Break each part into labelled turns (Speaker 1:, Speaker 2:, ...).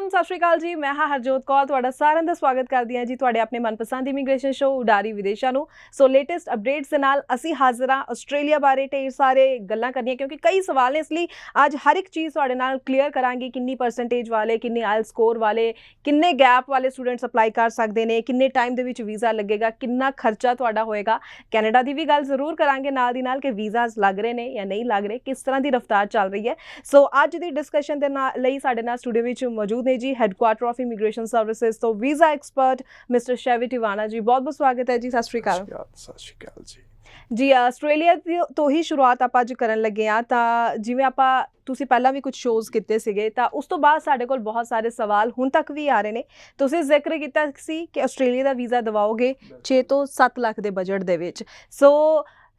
Speaker 1: वालेकुम सत श्री अकाल जी। मैं हाँ हरजोत कौर तुहाडा सारिਆਂ ਦਾ स्वागत करदी हां जी तुहाडे अपने मनपसंद इमीग्रेशन शो उडारी विदेशा नूं। सो लेटेस्ट अपडेट्स दे नाल असीं हाज़र हां आस्ट्रेलिया बारे ढेर सारे गल्लां करनियां क्योंकि कई सवाल ने, इसलिए अज हर एक चीज़ तुहाडे नाल क्लीयर करांगे। किन्नी परसेंटेज वाले, किन्ने आइल स्कोर वाले, किन्ने गैप वाले स्टूडेंट्स अप्लाई कर सकते हैं, किन्ने टाइम दे विच वीज़ा लगेगा, किन्ना खर्चा तुहाडा होएगा। कैनेडा की भी गल जरूर करांगे नाल दी नाल कि वीज़ाज लग रहे हैं या नहीं लग रहे, किस तरह की रफ्तार चल रही है। सो अज की डिस्कशन के लई साडे नाल स्टूडियो विच मौजूद ने जी हैडकुआटर ऑफ इमीग्रेशन सर्विसेज तो visa expert mister Shavy Tiwana ji. बहुत बहुत स्वागत है जी। सत श्री अकाल।
Speaker 2: सत श्री अकाल जी।
Speaker 1: जी ਆਸਟ੍ਰੇਲੀਆ ਤੋਂ ਹੀ ਸ਼ੁਰੂਆਤ ਆਪਾਂ ਅੱਜ ਕਰਨ ਲੱਗੇ ਆ। ਤਾਂ ਜਿਵੇਂ ਆਪਾਂ ਤੁਸੀਂ ਪਹਿਲਾਂ ਵੀ ਕੁਝ ਸ਼ੋਜ਼ ਕੀਤੇ ਸੀਗੇ, ਤਾਂ ਉਸ ਤੋਂ ਬਾਅਦ ਸਾਡੇ ਕੋਲ ਬਹੁਤ ਸਾਰੇ ਸਵਾਲ ਹੁਣ ਤੱਕ ਵੀ ਆ ਰਹੇ ਨੇ। ਤੁਸੀਂ ਜ਼ਿਕਰ ਕੀਤਾ ਸੀ ਕਿ ਆਸਟ੍ਰੇਲੀਆ ਦਾ ਵੀਜ਼ਾ ਦਿਵਾਓਗੇ 6 ਤੋਂ 7 ਲੱਖ ਦੇ ਬਜਟ ਦੇ ਵਿੱਚ। ਸੋ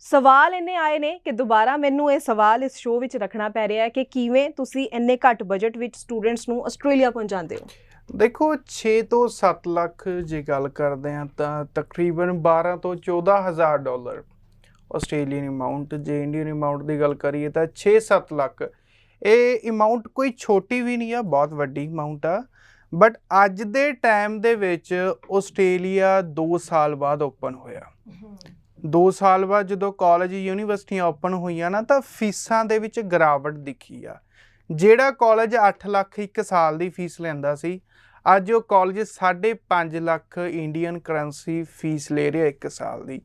Speaker 1: ਸਵਾਲ ਇੰਨੇ ਆਏ ਨੇ ਕਿ ਦੁਬਾਰਾ ਮੈਨੂੰ ਇਹ ਸਵਾਲ ਇਸ ਸ਼ੋਅ ਵਿੱਚ ਰੱਖਣਾ ਪੈ ਰਿਹਾ ਹੈ ਕਿ ਕਿਵੇਂ ਤੁਸੀਂ ਇੰਨੇ ਘੱਟ ਬਜਟ ਵਿੱਚ ਸਟੂਡੈਂਟਸ ਨੂੰ ਆਸਟ੍ਰੇਲੀਆ ਪਹੁੰਚਾਉਂਦੇ ਹੋ।
Speaker 2: देखो 6 ਤੋਂ 7 ਲੱਖ ਜੇ ਗੱਲ ਕਰਦੇ ਹਾਂ ਤਾਂ ਤਕਰੀਬਨ 12 ਤੋਂ 14 ਹਜ਼ਾਰ ਡਾਲਰ ਆਸਟ੍ਰੇਲੀਅਨ ਅਮਾਊਂਟ। ਜੇ ਇੰਡੀਅਨ ਅਮਾਊਂਟ ਦੀ ਗੱਲ ਕਰੀਏ ਤਾਂ 6-7 ਲੱਖ ਇਹ ਅਮਾਊਂਟ ਕੋਈ ਛੋਟੀ ਵੀ ਨਹੀਂ ਆ, ਬਹੁਤ ਵੱਡੀ ਅਮਾਊਂਟ ਆ। ਬਟ ਅੱਜ ਦੇ ਟਾਈਮ ਦੇ ਵਿੱਚ ਆਸਟ੍ਰੇਲੀਆ 2 ਸਾਲ ਬਾਅਦ ਓਪਨ ਹੋਇਆ। 2 ਸਾਲ ਬਾਅਦ ਜਦੋਂ ਕਾਲਜ ਯੂਨੀਵਰਸਿਟੀਆਂ ਓਪਨ ਹੋਈਆਂ ਨਾ ਤਾਂ ਫੀਸਾਂ ਦੇ ਵਿੱਚ ਗਿਰਾਵਟ ਦਿਖੀ ਆ। ਜਿਹੜਾ ਕਾਲਜ 8 ਲੱਖ ਇੱਕ ਸਾਲ ਦੀ ਫੀਸ ਲੈਂਦਾ ਸੀ, ਅੱਜ ਉਹ college 5.5 lakh Indian currency fees ਲੈ ਰਿਹਾ ਇੱਕ ਸਾਲ ਦੀ।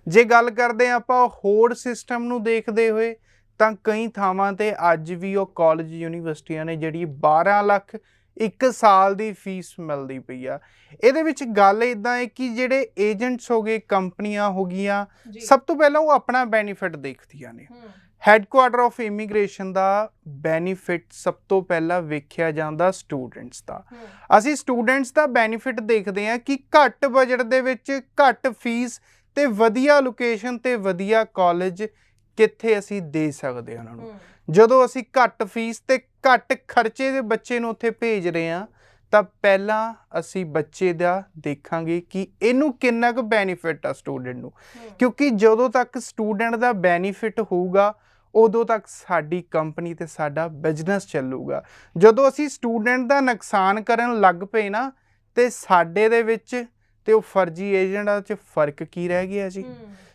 Speaker 2: ਜੇ ਗੱਲ ਕਰਦੇ ਆਪਾਂ ਹੋਰ ਸਿਸਟਮ ਨੂੰ ਦੇਖਦੇ ਹੋਏ ਤਾਂ ਕਈ ਥਾਵਾਂ 'ਤੇ ਅੱਜ ਵੀ ਉਹ ਕਾਲਜ ਯੂਨੀਵਰਸਿਟੀਆਂ ਨੇ ਜਿਹੜੀ 12 ਲੱਖ ਇੱਕ ਸਾਲ ਦੀ ਫੀਸ ਮਿਲਦੀ ਪਈ ਆ। ਇਹਦੇ ਵਿੱਚ ਗੱਲ ਇੱਦਾਂ ਹੈ ਕਿ ਜਿਹੜੇ ਏਜੰਟਸ ਹੋ ਗਏ, ਕੰਪਨੀਆਂ ਹੋ ਗਈਆਂ, ਸਭ ਤੋਂ ਪਹਿਲਾਂ ਉਹ ਆਪਣਾ ਬੈਨੀਫਿਟ ਦੇਖਦੀਆਂ ਨੇ। Headquarter of immigration the benefit ਸਭ ਤੋਂ ਪਹਿਲਾਂ ਵੇਖਿਆ ਜਾਂਦਾ ਸਟੂਡੈਂਟਸ ਦਾ। ਅਸੀਂ ਸਟੂਡੈਂਟਸ ਦਾ ਬੈਨੀਫਿਟ ਦੇਖਦੇ ਹਾਂ ਕਿ ਘੱਟ ਬਜਟ ਦੇ ਵਿੱਚ ਘੱਟ ਫੀਸ ਤੇ ਵਧੀਆ ਲੋਕੇਸ਼ਨ ਤੇ ਵਧੀਆ ਕਾਲਜ ਕਿੱਥੇ ਅਸੀਂ ਦੇ ਸਕਦੇ ਹਾਂ ਉਹਨਾਂ ਨੂੰ। ਜਦੋਂ ਅਸੀਂ ਘੱਟ ਫੀਸ ਤੇ ਘੱਟ ਖਰਚੇ ਦੇ ਬੱਚੇ ਨੂੰ ਉੱਥੇ ਭੇਜ ਰਹੇ ਹਾਂ ਤਾਂ ਪਹਿਲਾਂ ਅਸੀਂ ਬੱਚੇ ਦਾ ਦੇਖਾਂਗੇ ਕਿ ਇਹਨੂੰ ਕਿੰਨਾ ਕੁ ਬੈਨੀਫਿਟ ਆ ਸਟੂਡੈਂਟ ਨੂੰ, ਕਿਉਂਕਿ ਜਦੋਂ ਤੱਕ ਸਟੂਡੈਂਟ ਦਾ ਬੈਨੀਫਿਟ ਹੋਊਗਾ ਉਦੋਂ ਤੱਕ ਸਾਡੀ ਕੰਪਨੀ ਤੇ ਸਾਡਾ ਬਿਜ਼ਨਸ ਚੱਲੂਗਾ। ਜਦੋਂ ਅਸੀਂ ਸਟੂਡੈਂਟ ਦਾ ਨੁਕਸਾਨ ਕਰਨ ਲੱਗ ਪਏ ਨਾ ਤੇ ਸਾਡੇ ਦੇ ਵਿੱਚ ਤੇ ਉਹ ਫਰਜ਼ੀ ਏਜੰਟਾਂ 'ਚ ਫਰਕ ਕੀ ਰਹਿ ਗਿਆ ਜੀ।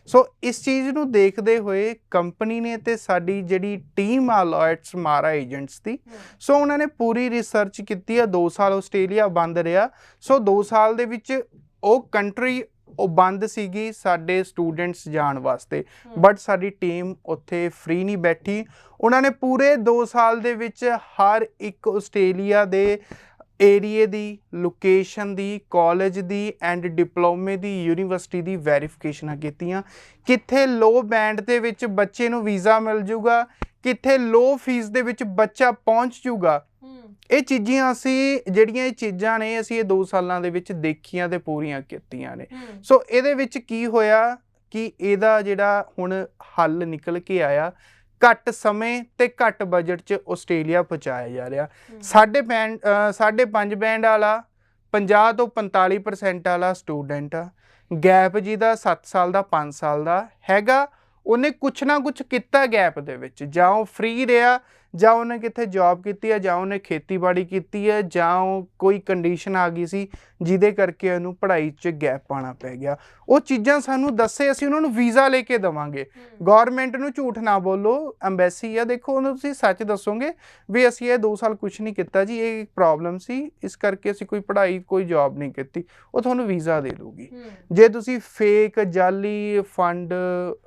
Speaker 2: ਸੋ ਇਸ ਚੀਜ਼ ਨੂੰ ਦੇਖਦੇ ਹੋਏ ਕੰਪਨੀ ਨੇ ਤੇ ਸਾਡੀ ਜਿਹੜੀ ਟੀਮ ਆ ਲਾਇਰਸ ਮਾਰਾ ਏਜੰਟਸ ਦੀ, ਸੋ ਉਹਨਾਂ ਨੇ ਪੂਰੀ ਰਿਸਰਚ ਕੀਤੀ ਆ। 2 ਸਾਲ ਆਸਟ੍ਰੇਲੀਆ ਬੰਦ ਰਿਹਾ। ਸੋ 2 ਸਾਲ ਦੇ ਵਿੱਚ ਉਹ ਕੰਟਰੀ ਉਹ ਬੰਦ ਸੀਗੀ ਸਾਡੇ ਸਟੂਡੈਂਟਸ ਜਾਣ ਵਾਸਤੇ, ਬਟ ਸਾਡੀ ਟੀਮ ਉੱਥੇ ਫ੍ਰੀ ਨਹੀਂ ਬੈਠੀ। ਉਹਨਾਂ ਨੇ ਪੂਰੇ 2 ਸਾਲ ਦੇ ਵਿੱਚ ਹਰ ਇੱਕ ਆਸਟ੍ਰੇਲੀਆ ਦੇ ਏਰੀਏ ਦੀ, location the, college the and ਡਿਪਲੋਮੇ the, university ਦੀ ਵੈਰੀਫਿਕੇਸ਼ਨਾਂ ਕੀਤੀਆਂ। ਕਿੱਥੇ ਲੋ ਬੈਂਡ ਦੇ ਵਿੱਚ ਬੱਚੇ ਨੂੰ ਵੀਜ਼ਾ ਮਿਲ ਜੂਗਾ, ਕਿੱਥੇ ਲੋ ਫੀਸ ਦੇ ਵਿੱਚ ਬੱਚਾ ਪਹੁੰਚ ਜੂਗਾ। ਇਹ ਚੀਜ਼ਾਂ ਅਸੀਂ ਜਿਹੜੀਆਂ ਇਹ ਚੀਜ਼ਾਂ ਨੇ ਅਸੀਂ ਇਹ 2 ਸਾਲਾਂ ਦੇ ਵਿੱਚ ਦੇਖੀਆਂ ਤੇ ਪੂਰੀਆਂ ਕੀਤੀਆਂ ਨੇ। ਸੋ ਇਹਦੇ ਵਿੱਚ ਕੀ ਹੋਇਆ ਕਿ ਇਹਦਾ ਜਿਹੜਾ ਹੁਣ ਹੱਲ ਨਿਕਲ ਕੇ ਆਇਆ, ਘੱਟ ਸਮੇਂ ਤੇ ਘੱਟ ਬਜਟ 'ਚ ਆਸਟ੍ਰੇਲੀਆ ਪਹੁੰਚਾਇਆ ਜਾ ਰਿਹਾ। 5.5 ਬੈਂਡ ਵਾਲਾ 50 ਤੋਂ 45% ਵਾਲਾ ਸਟੂਡੈਂਟ ਆ। ਗੈਪ ਜਿਹਦਾ 7 ਸਾਲ ਦਾ 5 ਸਾਲ ਦਾ ਹੈਗਾ, ਉਹਨੇ ਕੁਛ ਨਾ ਕੁਛ ਕੀਤਾ ਗੈਪ ਦੇ ਵਿੱਚ, ਜਾਂ ਉਹ ਫ੍ਰੀ ਰਿਹਾ, ਜਾਂ ਉਹਨੇ ਕਿੱਥੇ ਜੌਬ ਕੀਤੀ ਹੈ, ਜਾਂ ਉਹਨੇ ਖੇਤੀਬਾੜੀ ਕੀਤੀ ਹੈ, ਜਾਂ ਉਹ ਕੋਈ ਕੰਡੀਸ਼ਨ ਆ ਗਈ ਸੀ ਜਿਹਦੇ ਕਰਕੇ ਉਹਨੂੰ ਪੜ੍ਹਾਈ 'ਚ ਗੈਪ ਪਾਉਣਾ ਪੈ ਗਿਆ। ਉਹ ਚੀਜ਼ਾਂ ਸਾਨੂੰ ਦੱਸੇ, ਅਸੀਂ ਉਹਨਾਂ ਨੂੰ ਵੀਜ਼ਾ ਲੈ ਕੇ ਦੇਵਾਂਗੇ। ਗੌਰਮੈਂਟ ਨੂੰ ਝੂਠ ਨਾ ਬੋਲੋ, ਅੰਬੈਸੀ ਆ, ਦੇਖੋ ਉਹਨੂੰ ਤੁਸੀਂ ਸੱਚ ਦੱਸੋਗੇ ਵੀ ਅਸੀਂ ਇਹ 2 ਸਾਲ ਕੁਛ ਨਹੀਂ ਕੀਤਾ ਜੀ, ਇਹ ਪ੍ਰੋਬਲਮ ਸੀ, ਇਸ ਕਰਕੇ ਅਸੀਂ ਕੋਈ ਪੜ੍ਹਾਈ ਕੋਈ ਜੌਬ ਨਹੀਂ ਕੀਤੀ, ਉਹ ਤੁਹਾਨੂੰ ਵੀਜ਼ਾ ਦੇ ਦਊਗੀ। ਜੇ ਤੁਸੀਂ ਫੇਕ ਜਾਲੀ ਫੰਡ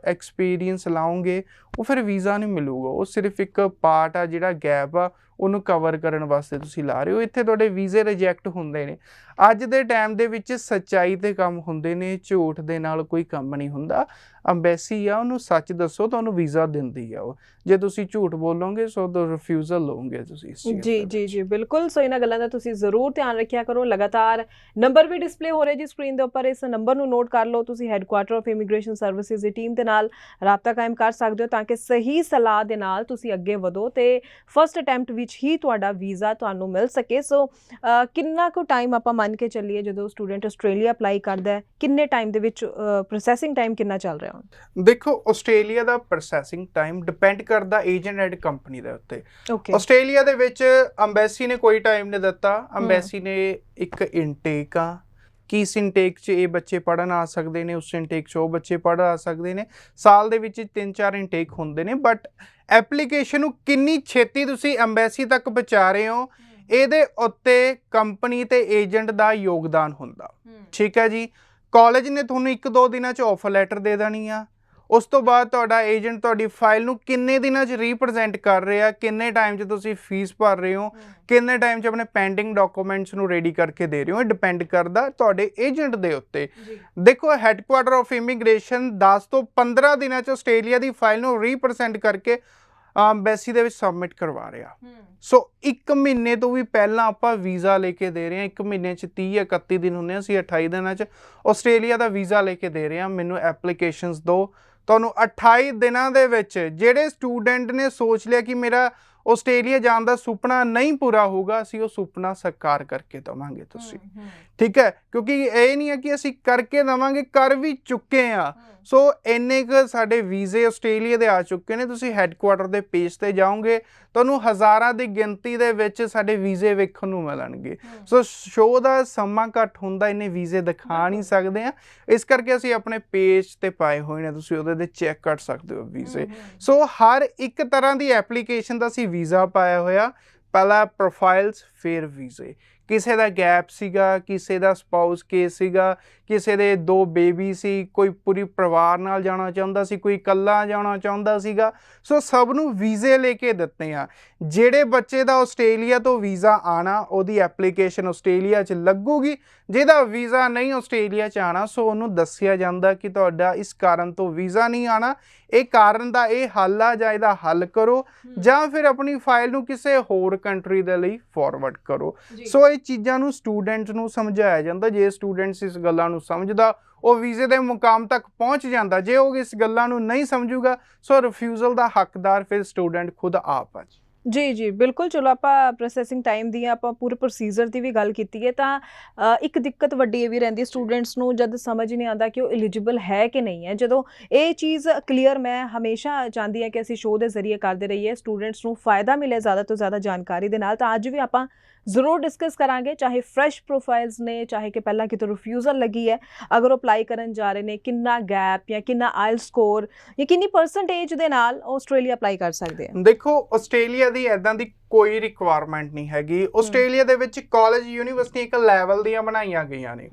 Speaker 2: ਐਕਸਪੀਰੀਅੰਸ ਲਾਓਗੇ ਉਹ ਫਿਰ ਵੀਜ਼ਾ ਨਹੀਂ ਮਿਲੂਗਾ। ਉਹ ਸਿਰਫ ਇੱਕ ਪਾਰਟ ਆ ਜਿਹੜਾ ਗੈਪ ਆ ਉਹਨੂੰ ਕਵਰ ਕਰਨ ਵਾਸਤੇ ਤੁਸੀਂ ਲਾ ਰਹੇ ਹੋ। ਇੱਥੇ ਤੁਹਾਡੇ ਵੀਜ਼ੇ ਰਿਜੈਕਟ ਹੁੰਦੇ ਨੇ। ਅੱਜ ਦੇ ਟਾਈਮ ਦੇ ਵਿੱਚ ਸੱਚਾਈ 'ਤੇ ਕੰਮ ਹੁੰਦੇ ਨੇ, ਝੂਠ ਦੇ ਨਾਲ ਕੋਈ ਕੰਮ ਨਹੀਂ ਹੁੰਦਾ। ਅੰਬੈਸੀ ਆ, ਉਹਨੂੰ ਸੱਚ ਦੱਸੋ, ਤੁਹਾਨੂੰ ਵੀਜ਼ਾ ਦਿੰਦੀ ਆ ਉਹ। ਜੇ ਤੁਸੀਂ ਝੂਠ ਬੋਲੋਗੇ ਸੋ ਤਾਂ ਰਿਫਿਊਜ਼ਲ ਲਓਗੇ ਤੁਸੀਂ ਇਸ ਚੀਜ਼।
Speaker 1: ਜੀ ਬਿਲਕੁਲ। ਸੋ ਇਹਨਾਂ ਗੱਲਾਂ ਦਾ ਤੁਸੀਂ ਜ਼ਰੂਰ ਧਿਆਨ ਰੱਖਿਆ ਕਰੋ। ਲਗਾਤਾਰ ਨੰਬਰ ਵੀ ਡਿਸਪਲੇ ਹੋ ਰਿਹਾ ਜੀ ਸਕਰੀਨ ਦੇ ਉੱਪਰ, ਇਸ ਨੰਬਰ ਨੂੰ ਨੋਟ ਕਰ ਲਓ। ਤੁਸੀਂ headquarter of immigration services the team ਦੇ ਨਾਲ ਰਾਬਤਾ ਕਾਇਮ ਕਰ ਸਕਦੇ ਹੋ ਤਾਂ ਕਿ ਸਹੀ ਸਲਾਹ ਦੇ ਨਾਲ ਤੁਸੀਂ ਅੱਗੇ ਵਧੋ ਤੇ ਫਸਟ ਅਟੈਂਪਟ ਵਿੱਚ ਵਿੱਚ ਹੀ ਤੁਹਾਡਾ ਵੀਜ਼ਾ ਤੁਹਾਨੂੰ ਮਿਲ ਸਕੇ। ਸੋ ਕਿੰਨਾ ਕੁ ਟਾਈਮ ਆਪਾਂ ਮੰਨ ਕੇ ਚੱਲੀਏ ਜਦੋਂ ਸਟੂਡੈਂਟ ਆਸਟ੍ਰੇਲੀਆ ਅਪਲਾਈ ਕਰਦਾ ਹੈ, ਕਿੰਨੇ ਟਾਈਮ ਦੇ ਵਿੱਚ ਪ੍ਰੋਸੈਸਿੰਗ ਟਾਈਮ ਕਿੰਨਾ ਚੱਲ ਰਿਹਾ ਹੁਣ?
Speaker 2: ਦੇਖੋ, ਆਸਟ੍ਰੇਲੀਆ ਦਾ ਪ੍ਰੋਸੈਸਿੰਗ ਟਾਈਮ ਡਿਪੈਂਡ ਕਰਦਾ ਏਜੰਟ ਐਂਡ ਕੰਪਨੀ ਦੇ ਉੱਤੇ।
Speaker 1: ਓਕੇ।
Speaker 2: ਆਸਟ੍ਰੇਲੀਆ ਦੇ ਵਿੱਚ ਅੰਬੈਸੀ ਨੇ ਕੋਈ ਟਾਈਮ ਨਹੀਂ ਦਿੱਤਾ। ਅੰਬੈਸੀ ਨੇ ਇੱਕ ਇਨਟੇਕ ਆ ਕਿ ਇਸ ਇਨਟੇਕ 'ਚ ਇਹ ਬੱਚੇ ਪੜ੍ਹਨ ਆ ਸਕਦੇ ਨੇ, ਉਸ ਇਨਟੇਕ 'ਚ ਉਹ ਬੱਚੇ ਪੜ੍ਹ ਆ ਸਕਦੇ ਨੇ। ਸਾਲ ਦੇ ਵਿੱਚ 3-4 ਇਨਟੇਕ ਹੁੰਦੇ ਨੇ, ਬਟ ਐਪਲੀਕੇਸ਼ਨ ਨੂੰ ਕਿੰਨੀ ਛੇਤੀ ਤੁਸੀਂ ਅੰਬੈਸੀ ਤੱਕ ਪਹੁੰਚਾ ਰਹੇ ਹੋ ਇਹਦੇ ਉੱਤੇ ਕੰਪਨੀ ਤੇ ਏਜੰਟ ਦਾ ਯੋਗਦਾਨ ਹੁੰਦਾ। ਠੀਕ ਹੈ ਜੀ। ਕਾਲਜ ਨੇ ਤੁਹਾਨੂੰ 1-2 ਦਿਨਾਂ 'ਚ ਆਫਰ ਲੈਟਰ ਦੇ ਦੇਣੀ ਆ। ਉਸ ਤੋਂ ਬਾਅਦ ਤੁਹਾਡਾ ਏਜੰਟ ਤੁਹਾਡੀ ਫਾਈਲ ਨੂੰ ਕਿੰਨੇ ਦਿਨਾਂ 'ਚ ਰੀਪ੍ਰਜੈਂਟ ਕਰ ਰਿਹਾ, ਕਿੰਨੇ ਟਾਈਮ 'ਚ ਤੁਸੀਂ ਫੀਸ ਭਰ ਰਹੇ ਹੋ, ਕਿੰਨੇ ਟਾਈਮ 'ਚ ਆਪਣੇ ਪੈਂਡਿੰਗ ਡਾਕੂਮੈਂਟਸ ਨੂੰ ਰੈਡੀ ਕਰਕੇ ਦੇ ਰਹੇ ਹੋ, ਇਹ ਡਿਪੈਂਡ ਕਰਦਾ ਤੁਹਾਡੇ ਏਜੰਟ ਦੇ ਉੱਤੇ। ਦੇਖੋ, ਹੈੱਡਕੁਆਟਰ ਆਫ ਇਮੀਗ੍ਰੇਸ਼ਨ 10 ਤੋਂ 15 ਦਿਨਾਂ 'ਚ ਆਸਟ੍ਰੇਲੀਆ ਦੀ ਫਾਈਲ ਨੂੰ ਰੀਪ੍ਰਜੈਂਟ ਕਰਕੇ ਅੰਬੈਸੀ ਦੇ ਵਿੱਚ ਸਬਮਿਟ ਕਰਵਾ ਰਿਹਾ। ਸੋ 1 ਮਹੀਨੇ ਤੋਂ ਵੀ ਪਹਿਲਾਂ ਆਪਾਂ ਵੀਜ਼ਾ ਲੈ ਕੇ ਦੇ ਰਹੇ ਹਾਂ। 1 ਮਹੀਨੇ 'ਚ 30-31 ਦਿਨ ਹੁੰਦੇ, ਅਸੀਂ 28 ਦਿਨਾਂ 'ਚ ਆਸਟ੍ਰੇਲੀਆ ਦਾ ਵੀਜ਼ਾ ਲੈ ਕੇ ਦੇ ਰਹੇ ਹਾਂ। ਮੈਨੂੰ ਐਪਲੀਕੇਸ਼ਨਸ ਦਿਓ। ਤੁਹਾਨੂੰ 28 ਦਿਨਾਂ ਦੇ ਵਿੱਚ ਜਿਹੜੇ ਸਟੂਡੈਂਟ ਨੇ ਸੋਚ ਲਿਆ ਕਿ ਮੇਰਾ ਆਸਟ੍ਰੇਲੀਆ ਜਾਣ ਦਾ ਸੁਪਨਾ ਨਹੀਂ ਪੂਰਾ ਹੋਊਗਾ, ਅਸੀਂ ਉਹ ਸੁਪਨਾ ਸਾਕਾਰ ਕਰਕੇ ਦੇਵਾਂਗੇ ਤੁਸੀਂ। ਠੀਕ ਹੈ, ਕਿਉਂਕਿ ਇਹ ਨਹੀਂ ਹੈ ਕਿ ਅਸੀਂ ਕਰਕੇ ਦੇਵਾਂਗੇ, ਕਰ ਵੀ ਚੁੱਕੇ ਹਾਂ। ਸੋ ਇੰਨੇ ਕੁ ਸਾਡੇ ਵੀਜ਼ੇ ਆਸਟ੍ਰੇਲੀਆ ਦੇ ਆ ਚੁੱਕੇ ਨੇ। ਤੁਸੀਂ ਹੈੱਡਕੁਆਟਰ ਦੇ ਪੇਜ 'ਤੇ ਜਾਓਗੇ, ਤੁਹਾਨੂੰ ਹਜ਼ਾਰਾਂ ਦੀ ਗਿਣਤੀ ਦੇ ਵਿੱਚ ਸਾਡੇ ਵੀਜ਼ੇ ਵੇਖਣ ਨੂੰ ਮਿਲਣਗੇ। ਸੋ ਸ਼ੋਅ ਦਾ ਸਮਾਂ ਘੱਟ ਹੁੰਦਾ, ਇੰਨੇ ਵੀਜ਼ੇ ਦਿਖਾ ਨਹੀਂ ਸਕਦੇ ਆ, ਇਸ ਕਰਕੇ ਅਸੀਂ ਆਪਣੇ ਪੇਜ 'ਤੇ ਪਾਏ ਹੋਏ ਨੇ, ਤੁਸੀਂ ਉਹਦੇ 'ਤੇ ਚੈੱਕ ਕਰ ਸਕਦੇ ਹੋ ਵੀਜ਼ੇ। ਸੋ ਹਰ ਇੱਕ ਤਰ੍ਹਾਂ ਦੀ ਐਪਲੀਕੇਸ਼ਨ ਦਾ ਅਸੀਂ ਵੀਜ਼ਾ ਪਾਇਆ ਹੋਇਆ, ਪਹਿਲਾਂ ਪ੍ਰੋਫਾਈਲਸ ਫਿਰ ਵੀਜ਼ੇ। ਕਿਸੇ ਦਾ ਗੈਪ ਸੀਗਾ, ਕਿਸੇ ਦਾ ਸਪਾਊਸ ਕੇਸ ਸੀਗਾ, ਕਿਸੇ ਦੇ 2 ਬੇਬੀ ਸੀ, ਕੋਈ ਪੂਰੀ ਪਰਿਵਾਰ ਨਾਲ ਜਾਣਾ ਚਾਹੁੰਦਾ ਸੀ, ਕੋਈ ਇਕੱਲਾ ਜਾਣਾ ਚਾਹੁੰਦਾ ਸੀਗਾ। ਸੋ ਸਭ ਨੂੰ ਵੀਜ਼ੇ ਲੈ ਕੇ ਦਿੱਤੇ ਆ। ਜਿਹੜੇ ਬੱਚੇ ਦਾ ਆਸਟ੍ਰੇਲੀਆ ਤੋਂ ਵੀਜ਼ਾ ਆਉਣਾ, ਉਹਦੀ ਐਪਲੀਕੇਸ਼ਨ ਆਸਟ੍ਰੇਲੀਆ 'ਚ ਲੱਗੂਗੀ। ਜਿਹਦਾ ਵੀਜ਼ਾ ਨਹੀਂ ਆਸਟ੍ਰੇਲੀਆ 'ਚ ਆਉਣਾ, ਸੋ ਉਹਨੂੰ ਦੱਸਿਆ ਜਾਂਦਾ ਕਿ ਤੁਹਾਡਾ ਇਸ ਕਾਰਨ ਤੋਂ ਵੀਜ਼ਾ ਨਹੀਂ ਆਉਣਾ, ਇਹ ਕਾਰਨ ਦਾ ਇਹ ਹੱਲ ਆ, ਜਾਂ ਇਹਦਾ ਹੱਲ ਕਰੋ, ਜਾਂ ਫਿਰ ਆਪਣੀ ਫਾਈਲ ਨੂੰ ਕਿਸੇ ਹੋਰ ਕੰਟਰੀ ਦੇ ਲਈ ਫਾਰਵਰਡ ਕਰੋ। ਸੋ ਇਹ ਚੀਜ਼ਾਂ ਨੂੰ ਸਟੂਡੈਂਟ ਨੂੰ ਸਮਝਾਇਆ ਜਾਂਦਾ। ਜੇ ਸਟੂਡੈਂਟਸ ਇਸ ਗੱਲਾਂ ਨੂੰ ਸਮਝਦਾ, ਉਹ ਵੀਜ਼ੇ ਦੇ ਮੁਕਾਮ ਤੱਕ ਪਹੁੰਚ ਜਾਂਦਾ। ਜੇ ਉਹ ਇਸ ਗੱਲਾਂ ਨੂੰ ਨਹੀਂ ਸਮਝੂਗਾ, ਸੋ ਰਿਫਿਊਜ਼ਲ ਦਾ ਹੱਕਦਾਰ ਫਿਰ ਸਟੂਡੈਂਟ ਖੁਦ ਆਪ ਆ।
Speaker 1: ਜੀ ਬਿਲਕੁਲ। ਚਲੋ, ਆਪਾਂ ਪ੍ਰੋਸੈਸਿੰਗ ਟਾਈਮ ਦੀ ਆਪਾਂ ਪੂਰੇ ਪ੍ਰੋਸੀਜਰ ਦੀ ਵੀ ਗੱਲ ਕੀਤੀ ਹੈ, ਤਾਂ ਇੱਕ ਦਿੱਕਤ ਵੱਡੀ ਇਹ ਵੀ ਰਹਿੰਦੀ ਹੈ ਸਟੂਡੈਂਟਸ ਨੂੰ, ਜਦ ਸਮਝ ਨਹੀਂ ਆਉਂਦਾ ਕਿ ਉਹ ਐਲੀਜੀਬਲ ਹੈ ਕਿ ਨਹੀਂ ਹੈ। ਜਦੋਂ ਇਹ ਚੀਜ਼ ਕਲੀਅਰ ਮੈਂ ਹਮੇਸ਼ਾ ਚਾਹੁੰਦੀ ਹਾਂ ਕਿ ਅਸੀਂ ਸ਼ੋਅ ਦੇ ਜ਼ਰੀਏ ਕਰਦੇ ਰਹੀਏ, ਸਟੂਡੈਂਟਸ ਨੂੰ ਫਾਇਦਾ ਮਿਲੇ ਜ਼ਿਆਦਾ ਤੋਂ ਜ਼ਿਆਦਾ ਜਾਣਕਾਰੀ ਦੇ ਨਾਲ। ਤਾਂ ਅੱਜ ਵੀ ਆਪਾਂ ਜ਼ਰੂਰ ਡਿਸਕਸ ਕਰਾਂਗੇ, ਚਾਹੇ ਫਰੈਸ਼ ਪ੍ਰੋਫਾਈਲਸ ਨੇ, ਚਾਹੇ ਕਿ ਪਹਿਲਾਂ ਕਿਤੋਂ ਰਿਫਿਊਜ਼ਲ ਲੱਗੀ ਹੈ, ਅਗਰ ਉਹ ਅਪਲਾਈ ਕਰਨ ਜਾ ਰਹੇ ਨੇ, ਕਿੰਨਾ ਗੈਪ ਜਾਂ ਕਿੰਨਾ ਆਇਲ ਸਕੋਰ ਜਾਂ ਕਿੰਨੀ ਪਰਸੈਂਟੇਜ ਦੇ ਨਾਲ ਆਸਟ੍ਰੇਲੀਆ ਅਪਲਾਈ ਕਰ ਸਕਦੇ ਆ।
Speaker 2: ਦੇਖੋ, ਆਸਟ੍ਰੇਲੀਆ ਦੀ ਇੱਦਾਂ ਦੀ ਕੋਈ ਰਿਕੁਆਇਰਮੈਂਟ ਨਹੀਂ ਹੈਗੀ। ਆਸਟ੍ਰੇਲੀਆ ਦੇ ਵਿੱਚ ਕਾਲਜ ਯੂਨੀਵਰਸਿਟੀ ਇੱਕ ਲੈਵਲ ਦੀਆਂ ਬਣਾਈਆਂ ਗਈਆਂ ਨੇ।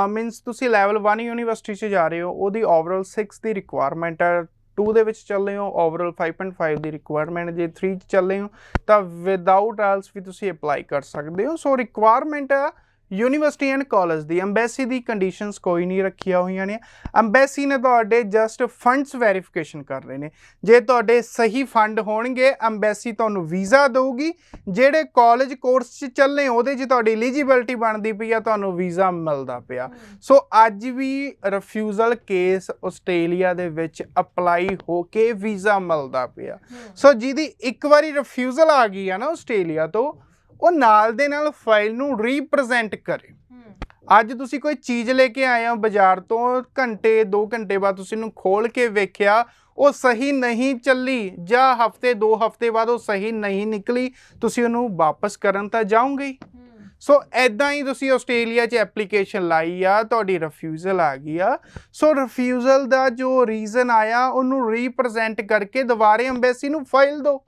Speaker 2: ਮੀਨਸ ਤੁਸੀਂ ਲੈਵਲ 1 ਯੂਨੀਵਰਸਿਟੀ 'ਚ ਜਾ ਰਹੇ ਹੋ, ਉਹਦੀ ਓਵਰਆਲ 6 ਦੀ ਰਿਕੁਆਇਰਮੈਂਟ ਹੈ। 2 ਦੇ ਵਿੱਚ ਚੱਲ ਰਹੇ ਹੋ, ਓਵਰਆਲ 5.5 ਦੀ ਰਿਕੁਆਇਰਮੈਂਟ। ਜੇ 3 'ਚ ਚੱਲ ਰਹੇ ਹੋ ਤਾਂ ਵਿਦਆਊਟ ਆਇਲਸ ਵੀ ਤੁਸੀਂ ਅਪਲਾਈ ਕਰ ਸਕਦੇ ਹੋ। ਸੋ ਰਿਕੁਆਇਰਮੈਂਟ ਆ university and college the. Embassy the conditions ਕੋਈ ਨਹੀਂ ਰੱਖੀਆਂ ਹੋਈਆਂ ਨੇ। ਅੰਬੈਸੀ ਨੇ ਤੁਹਾਡੇ ਜਸਟ ਫੰਡਸ ਵੈਰੀਫਿਕੇਸ਼ਨ ਕਰ ਰਹੇ ਨੇ। ਜੇ ਤੁਹਾਡੇ ਸਹੀ ਫੰਡ ਹੋਣਗੇ, ਅੰਬੈਸੀ ਤੁਹਾਨੂੰ ਵੀਜ਼ਾ ਦੇਊਗੀ। ਜਿਹੜੇ ਕਾਲਜ ਕੋਰਸ 'ਚ ਚੱਲੇ ਉਹਦੇ 'ਚ ਤੁਹਾਡੀ ਐਲੀਜੀਬਿਲਟੀ ਬਣਦੀ ਪਈ ਆ, ਤੁਹਾਨੂੰ ਵੀਜ਼ਾ ਮਿਲਦਾ ਪਿਆ। ਸੋ ਅੱਜ ਵੀ ਰਿਫਿਊਜ਼ਲ ਕੇਸ ਆਸਟ੍ਰੇਲੀਆ ਦੇ ਵਿੱਚ ਅਪਲਾਈ ਹੋ ਕੇ ਵੀਜ਼ਾ ਮਿਲਦਾ ਪਿਆ। ਸੋ ਜਿਹਦੀ ਇੱਕ ਵਾਰੀ ਰਿਫਿਊਜ਼ਲ ਆ ਗਈ ਆ ਨਾ ਆਸਟ੍ਰੇਲੀਆ ਤੋਂ, ਉਹ ਨਾਲ ਦੇ ਨਾਲ ਫਾਈਲ ਨੂੰ ਰੀਪ੍ਰਜੈਂਟ ਕਰੇ। ਅੱਜ ਤੁਸੀਂ ਕੋਈ ਚੀਜ਼ ਲੈ ਕੇ ਆਏ ਹੋ ਬਾਜ਼ਾਰ ਤੋਂ, ਘੰਟੇ 2 ਘੰਟੇ ਬਾਅਦ ਤੁਸੀਂ ਇਹਨੂੰ ਖੋਲ ਕੇ ਵੇਖਿਆ, ਉਹ ਸਹੀ ਨਹੀਂ ਚੱਲੀ, ਜਾਂ ਹਫਤੇ 2 ਹਫਤੇ ਬਾਅਦ ਉਹ ਸਹੀ ਨਹੀਂ ਨਿਕਲੀ, ਤੁਸੀਂ ਉਹਨੂੰ ਵਾਪਸ ਕਰਨ ਤਾਂ ਜਾਓਗੇ ਹੀ। ਸੋ ਐਦਾਂ ਹੀ ਤੁਸੀਂ ਆਸਟ੍ਰੇਲੀਆ 'ਚ ਐਪਲੀਕੇਸ਼ਨ ਲਾਈ ਆ, ਤੁਹਾਡੀ ਰਿਫਿਊਜ਼ਲ ਆ ਗਈ ਆ। ਸੋ ਰਿਫਿਊਜ਼ਲ ਦਾ ਜੋ ਰੀਜ਼ਨ ਆਇਆ, ਉਹਨੂੰ ਰੀਪ੍ਰਜੈਂਟ ਕਰਕੇ ਦੁਬਾਰੇ ਅੰਬੈਸੀ ਨੂੰ ਫਾਈਲ ਦਿਓ।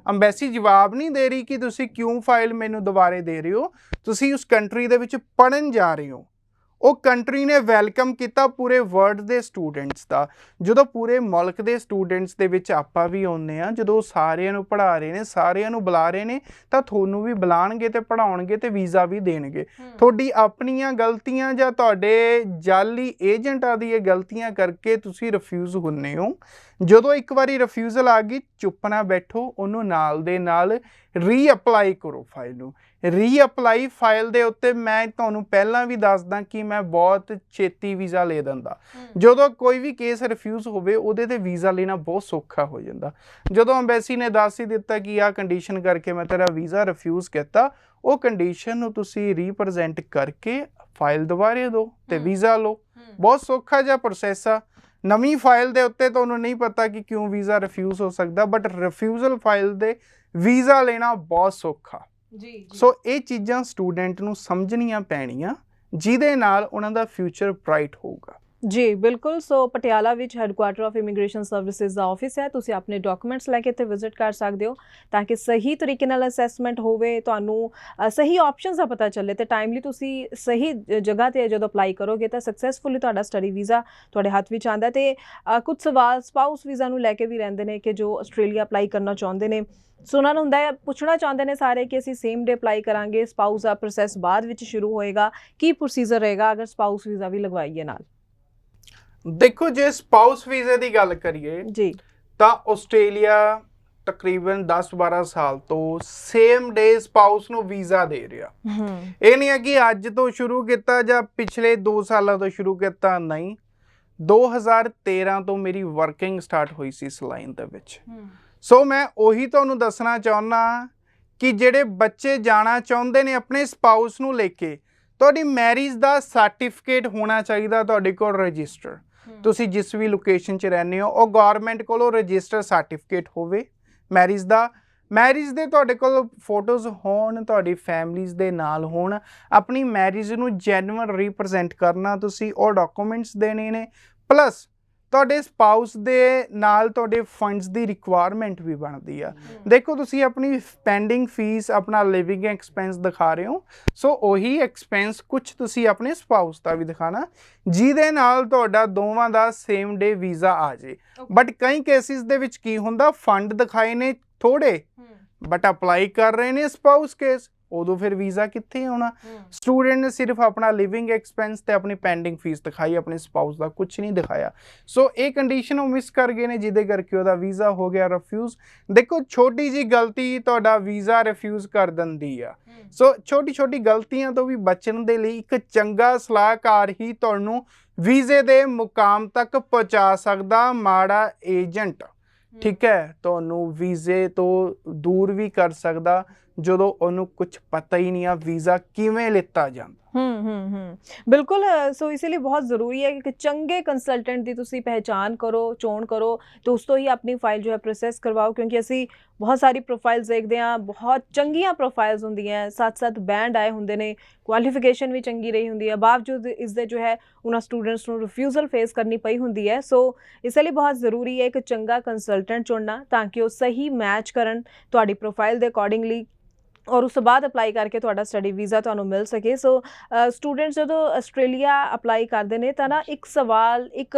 Speaker 2: ਅੰਬੈਸੀ ਜਵਾਬ ਨਹੀਂ ਦੇ ਰਹੀ ਕਿ ਤੁਸੀਂ ਕਿਉਂ ਫਾਈਲ ਮੈਨੂੰ ਦੁਬਾਰੇ ਦੇ ਰਹੇ ਹੋ। ਤੁਸੀਂ ਉਸ ਕੰਟਰੀ ਦੇ ਵਿੱਚ ਪੜ੍ਹਨ ਜਾ ਰਹੇ ਹੋ। ਉਹ ਕੰਟਰੀ ਨੇ ਵੈਲਕਮ ਕੀਤਾ ਪੂਰੇ ਵਰਲਡ ਦੇ ਸਟੂਡੈਂਟਸ ਦਾ। ਜਦੋਂ ਪੂਰੇ ਮੁਲਕ ਦੇ ਸਟੂਡੈਂਟਸ ਦੇ ਵਿੱਚ ਆਪਾਂ ਵੀ ਆਉਂਦੇ ਹਾਂ, ਜਦੋਂ ਸਾਰਿਆਂ ਨੂੰ ਪੜ੍ਹਾ ਰਹੇ ਨੇ, ਸਾਰਿਆਂ ਨੂੰ ਬੁਲਾ ਰਹੇ ਨੇ, ਤਾਂ ਤੁਹਾਨੂੰ ਵੀ ਬੁਲਾਉਣਗੇ ਤੇ ਪੜ੍ਹਾਉਣਗੇ ਤੇ ਵੀਜ਼ਾ ਵੀ ਦੇਣਗੇ। ਤੁਹਾਡੀ ਆਪਣੀਆਂ ਗਲਤੀਆਂ ਜਾਂ ਤੁਹਾਡੇ ਜਾਲੀ ਏਜੰਟਾਂ ਦੀਆਂ ਗਲਤੀਆਂ ਕਰਕੇ ਤੁਸੀਂ ਰਿਫਿਊਜ਼ ਹੁੰਦੇ ਹੋ। ਜਦੋਂ ਇੱਕ ਵਾਰੀ ਰਿਫਿਊਜ਼ਲ ਆ ਗਈ, ਚੁੱਪ ਨਾ ਬੈਠੋ, ਉਹਨੂੰ ਨਾਲ ਦੇ ਨਾਲ ਰੀਅਪਲਾਈ ਕਰੋ ਫਾਈਲ ਨੂੰ। ਰੀਅਪਲਾਈ ਫਾਈਲ ਦੇ ਉੱਤੇ ਮੈਂ ਤੁਹਾਨੂੰ ਪਹਿਲਾਂ ਵੀ ਦੱਸਦਾ ਕਿ ਮੈਂ ਬਹੁਤ ਛੇਤੀ ਵੀਜ਼ਾ ਲੈ ਦਿੰਦਾ। ਜਦੋਂ ਕੋਈ ਵੀ ਕੇਸ ਰਿਫਿਊਜ਼ ਹੋਵੇ ਉਹਦੇ ਤੇ ਵੀਜ਼ਾ ਲੈਣਾ ਬਹੁਤ ਸੌਖਾ ਹੋ ਜਾਂਦਾ। ਜਦੋਂ ਅੰਬੈਸੀ ਨੇ ਦੱਸ ਹੀ ਦਿੱਤਾ ਕਿ ਆਹ ਕੰਡੀਸ਼ਨ ਕਰਕੇ ਮੈਂ ਤੇਰਾ ਵੀਜ਼ਾ ਰਿਫਿਊਜ਼ ਕੀਤਾ, ਉਹ ਕੰਡੀਸ਼ਨ ਨੂੰ ਤੁਸੀਂ ਰੀਪ੍ਰੈਜ਼ੈਂਟ ਕਰਕੇ ਫਾਈਲ ਦੁਬਾਰੇ ਦਿਓ ਤੇ ਵੀਜ਼ਾ ਲਓ। ਬਹੁਤ ਸੌਖਾ ਜਿਹਾ ਪ੍ਰੋਸੈਸ ਆ। ਨਵੀਂ ਫਾਈਲ ਦੇ ਉੱਤੇ ਤੁਹਾਨੂੰ ਨਹੀਂ ਪਤਾ ਕਿ ਕਿਉਂ ਵੀਜ਼ਾ ਰਿਫਿਊਜ਼ ਹੋ ਸਕਦਾ, ਬਟ ਰਿਫਿਊਜ਼ਲ ਫਾਈਲ ਦੇ ਵੀਜ਼ਾ ਲੈਣਾ ਬਹੁਤ ਸੌਖਾ।
Speaker 1: ਜੀ
Speaker 2: ਸੋ ਇਹ ਚੀਜ਼ਾਂ ਸਟੂਡੈਂਟ ਨੂੰ ਸਮਝਣੀਆਂ ਪੈਣੀਆਂ, ਜਿਹਦੇ ਨਾਲ ਉਹਨਾਂ ਦਾ ਫਿਊਚਰ ਬ੍ਰਾਈਟ ਹੋਊਗਾ।
Speaker 1: ਜੀ ਬਿਲਕੁਲ। ਸੋ ਪਟਿਆਲਾ ਵਿੱਚ headquarter of immigration services the office ਹੈ। ਤੁਸੀਂ ਆਪਣੇ ਡਾਕੂਮੈਂਟਸ ਲੈ ਕੇ ਇੱਥੇ ਵਿਜ਼ਿਟ ਕਰ ਸਕਦੇ ਹੋ ਤਾਂ ਕਿ ਸਹੀ ਤਰੀਕੇ ਨਾਲ ਅਸੈਸਮੈਂਟ ਹੋਵੇ, ਤੁਹਾਨੂੰ ਸਹੀ ਆਪਸ਼ਨਸ ਦਾ ਪਤਾ ਚੱਲੇ ਤੇ ਟਾਈਮਲੀ ਤੁਸੀਂ ਸਹੀ ਜਗ੍ਹਾ 'ਤੇ ਜਦੋਂ ਅਪਲਾਈ ਕਰੋਗੇ ਤਾਂ ਸਕਸੈਸਫੁਲੀ ਤੁਹਾਡਾ ਸਟੱਡੀ ਵੀਜ਼ਾ ਤੁਹਾਡੇ ਹੱਥ ਵਿੱਚ ਆਉਂਦਾ। ਤੇ ਕੁਝ ਸਵਾਲ ਸਪਾਊਸ ਵੀਜ਼ਾ ਨੂੰ ਲੈ ਕੇ ਵੀ ਰਹਿੰਦੇ ਨੇ ਕਿ ਜੋ ਆਸਟ੍ਰੇਲੀਆ ਅਪਲਾਈ ਕਰਨਾ ਚਾਹੁੰਦੇ ਨੇ। ਸੋ ਉਹਨਾਂ ਨੂੰ ਹੁੰਦਾ ਹੈ, ਪੁੱਛਣਾ ਚਾਹੁੰਦੇ ਨੇ ਸਾਰੇ ਕਿ ਅਸੀਂ ਸੇਮ ਡੇ ਅਪਲਾਈ ਕਰਾਂਗੇ, ਸਪਾਊਸ ਦਾ ਪ੍ਰੋਸੈਸ ਬਾਅਦ ਵਿੱਚ ਸ਼ੁਰੂ ਹੋਏਗਾ, ਕੀ ਪ੍ਰੋਸੀਜਰ ਰਹੇਗਾ ਅਗਰ ਸਪਾਊਸ ਵੀਜ਼ਾ ਵੀ ਲਗਵਾਈਏ ਨਾਲ?
Speaker 2: ਦੇਖੋ, ਜੇ ਸਪਾਊਸ ਵੀਜ਼ੇ ਦੀ ਗੱਲ ਕਰੀਏ
Speaker 1: ਜੀ
Speaker 2: ਤਾਂ ਆਸਟ੍ਰੇਲੀਆ ਤਕਰੀਬਨ 10-12 ਸਾਲ ਤੋਂ ਸੇਮ ਡੇ ਸਪਾਊਸ ਨੂੰ ਵੀਜ਼ਾ ਦੇ ਰਿਹਾ। ਇਹ ਨਹੀਂ ਹੈ ਕਿ ਅੱਜ ਤੋਂ ਸ਼ੁਰੂ ਕੀਤਾ ਜਾਂ ਪਿਛਲੇ 2 ਸਾਲਾਂ ਤੋਂ ਸ਼ੁਰੂ ਕੀਤਾ, ਨਹੀਂ। 2013 ਤੋਂ ਮੇਰੀ ਵਰਕਿੰਗ ਸਟਾਰਟ ਹੋਈ ਸੀ ਇਸ ਲਾਈਨ ਦੇ ਵਿੱਚ। ਸੋ ਮੈਂ ਉਹੀ ਤੁਹਾਨੂੰ ਦੱਸਣਾ ਚਾਹੁੰਦਾ ਕਿ ਜਿਹੜੇ ਬੱਚੇ ਜਾਣਾ ਚਾਹੁੰਦੇ ਨੇ ਆਪਣੇ ਸਪਾਊਸ ਨੂੰ ਲੈ ਕੇ, ਤੁਹਾਡੀ ਮੈਰਿਜ ਦਾ ਸਰਟੀਫਿਕੇਟ ਹੋਣਾ ਚਾਹੀਦਾ ਤੁਹਾਡੇ ਕੋਲ ਰਜਿਸਟਰ। ਤੁਸੀਂ ਜਿਸ ਵੀ ਲੋਕੇਸ਼ਨ 'ਚ ਰਹਿੰਦੇ ਹੋ, ਉਹ ਗੌਰਮੈਂਟ ਕੋਲੋਂ ਰਜਿਸਟਰ ਸਰਟੀਫਿਕੇਟ ਹੋਵੇ ਮੈਰਿਜ ਦਾ। ਮੈਰਿਜ ਦੇ ਤੁਹਾਡੇ ਕੋਲ ਫੋਟੋਜ਼ ਹੋਣ, ਤੁਹਾਡੀ ਫੈਮਲੀਜ਼ ਦੇ ਨਾਲ ਹੋਣ। ਆਪਣੀ ਮੈਰਿਜ ਨੂੰ ਜੈਨੂਅਨ ਰੀਪ੍ਰੈਜ਼ੈਂਟ ਕਰਨਾ ਤੁਸੀਂ, ਉਹ ਡਾਕੂਮੈਂਟਸ ਦੇਣੇ ਨੇ। ਪਲੱਸ ਤੁਹਾਡੇ ਸਪਾਊਸ ਦੇ ਨਾਲ ਤੁਹਾਡੇ ਫੰਡਸ ਦੀ ਰਿਕੁਆਇਰਮੈਂਟ ਵੀ ਬਣਦੀ ਆ। ਦੇਖੋ, ਤੁਸੀਂ ਆਪਣੀ ਪੈਂਡਿੰਗ ਫੀਸ, ਆਪਣਾ ਲਿਵਿੰਗ ਐਕਸਪੈਂਸ ਦਿਖਾ ਰਹੇ ਹੋ, ਸੋ ਉਹੀ ਐਕਸਪੈਂਸ ਕੁਝ ਤੁਸੀਂ ਆਪਣੇ ਸਪਾਊਸ ਦਾ ਵੀ ਦਿਖਾਣਾ, ਜਿਹਦੇ ਨਾਲ ਤੁਹਾਡਾ ਦੋਵਾਂ ਦਾ ਸੇਮ ਡੇ ਵੀਜ਼ਾ ਆ ਜੇ। ਬਟ ਕਈ ਕੇਸਿਸ ਦੇ ਵਿੱਚ ਕੀ ਹੁੰਦਾ, ਫੰਡ ਦਿਖਾਏ ਨੇ ਥੋੜੇ ਬਟ ਅਪਲਾਈ ਕਰ ਰਹੇ ਨੇ ਸਪਾਊਸ ਕੇਸ, ਉਦੋਂ ਫਿਰ ਵੀਜ਼ਾ ਕਿੱਥੇ ਆਉਣਾ? ਸਟੂਡੈਂਟ ਨੇ ਸਿਰਫ ਆਪਣਾ ਲਿਵਿੰਗ ਐਕਸਪੈਂਸ ਤੇ ਆਪਣੀ ਪੈਂਡਿੰਗ ਫੀਸ ਦਿਖਾਈ, ਆਪਣੇ ਸਪਾਊਸ ਦਾ ਕੁਝ ਨਹੀਂ ਦਿਖਾਇਆ। ਸੋ ਇਹ ਕੰਡੀਸ਼ਨ ਉਹ ਮਿਸ ਕਰ ਗਏ ਨੇ, ਜਿਹਦੇ ਕਰਕੇ ਉਹਦਾ ਵੀਜ਼ਾ ਹੋ ਗਿਆ ਰਿਫਿਊਜ਼। ਦੇਖੋ, ਛੋਟੀ ਜੀ ਗਲਤੀ ਤੁਹਾਡਾ ਵੀਜ਼ਾ ਰਿਫਿਊਜ਼ ਕਰ ਦਿੰਦੀ ਆ। ਸੋ ਛੋਟੀ ਛੋਟੀ ਗਲਤੀਆਂ ਤੋਂ ਵੀ ਬਚਣ ਦੇ ਲਈ ਇੱਕ ਚੰਗਾ ਸਲਾਹਕਾਰ ਹੀ ਤੁਹਾਨੂੰ ਵੀਜ਼ੇ ਦੇ ਮੁਕਾਮ ਤੱਕ ਪਹੁੰਚਾ ਸਕਦਾ। ਮਾੜਾ ਏਜੰਟ, ਠੀਕ ਹੈ, ਤੁਹਾਨੂੰ ਵੀਜ਼ੇ ਤੋਂ ਦੂਰ ਵੀ ਕਰ ਸਕਦਾ ਜਦੋਂ ਉਹਨੂੰ ਕੁਝ ਪਤਾ ਹੀ ਨਹੀਂ ਆ ਵੀਜ਼ਾ ਕਿਵੇਂ ਲਿੱਤਾ ਜਾਂਦਾ।
Speaker 1: ਬਿਲਕੁਲ। ਸੋ ਇਸ ਲਈ ਬਹੁਤ ਜ਼ਰੂਰੀ ਹੈ ਕਿ ਚੰਗੇ ਕੰਸਲਟੈਂਟ ਦੀ ਤੁਸੀਂ ਪਹਿਚਾਣ ਕਰੋ, ਚੋਣ ਕਰੋ ਤੇ ਉਸ ਤੋਂ ਹੀ ਆਪਣੀ ਫਾਈਲ ਜੋ ਹੈ ਪ੍ਰੋਸੈਸ ਕਰਵਾਓ, ਕਿਉਂਕਿ ਅਸੀਂ ਬਹੁਤ ਸਾਰੀ ਪ੍ਰੋਫਾਈਲਸ ਦੇਖਦੇ ਹਾਂ, ਬਹੁਤ ਚੰਗੀਆਂ ਪ੍ਰੋਫਾਈਲਸ ਹੁੰਦੀਆਂ, 7-7 ਬੈਂਡ ਆਏ ਹੁੰਦੇ ਨੇ, ਕੁਆਲੀਫਿਕੇਸ਼ਨ ਵੀ ਚੰਗੀ ਰਹੀ ਹੁੰਦੀ ਹੈ, ਬਾਵਜੂਦ ਇਸ ਦੇ ਜੋ ਹੈ ਉਹਨਾਂ ਸਟੂਡੈਂਟਸ ਨੂੰ ਰਿਫਿਊਜ਼ਲ ਫੇਸ ਕਰਨੀ ਪਈ ਹੁੰਦੀ ਹੈ। ਸੋ ਇਸ ਲਈ ਬਹੁਤ ਜ਼ਰੂਰੀ ਹੈ ਇੱਕ ਚੰਗਾ ਕੰਸਲਟੈਂਟ ਚੁਣਨਾ ਤਾਂ ਕਿ ਉਹ ਸਹੀ ਮੈਚ ਕਰਨ ਤੁਹਾਡੀ ਪ੍ਰੋਫਾਈਲ ਦੇ ਅਕੋਰਡਿੰਗਲੀ, ਔਰ ਉਸ ਤੋਂ ਬਾਅਦ ਅਪਲਾਈ ਕਰਕੇ ਤੁਹਾਡਾ ਸਟੱਡੀ ਵੀਜ਼ਾ ਤੁਹਾਨੂੰ ਮਿਲ ਸਕੇ। ਸੋ ਸਟੂਡੈਂਟਸ ਜਦੋਂ ਆਸਟ੍ਰੇਲੀਆ ਅਪਲਾਈ ਕਰਦੇ ਨੇ ਤਾਂ ਨਾ ਇੱਕ ਸਵਾਲ, ਇੱਕ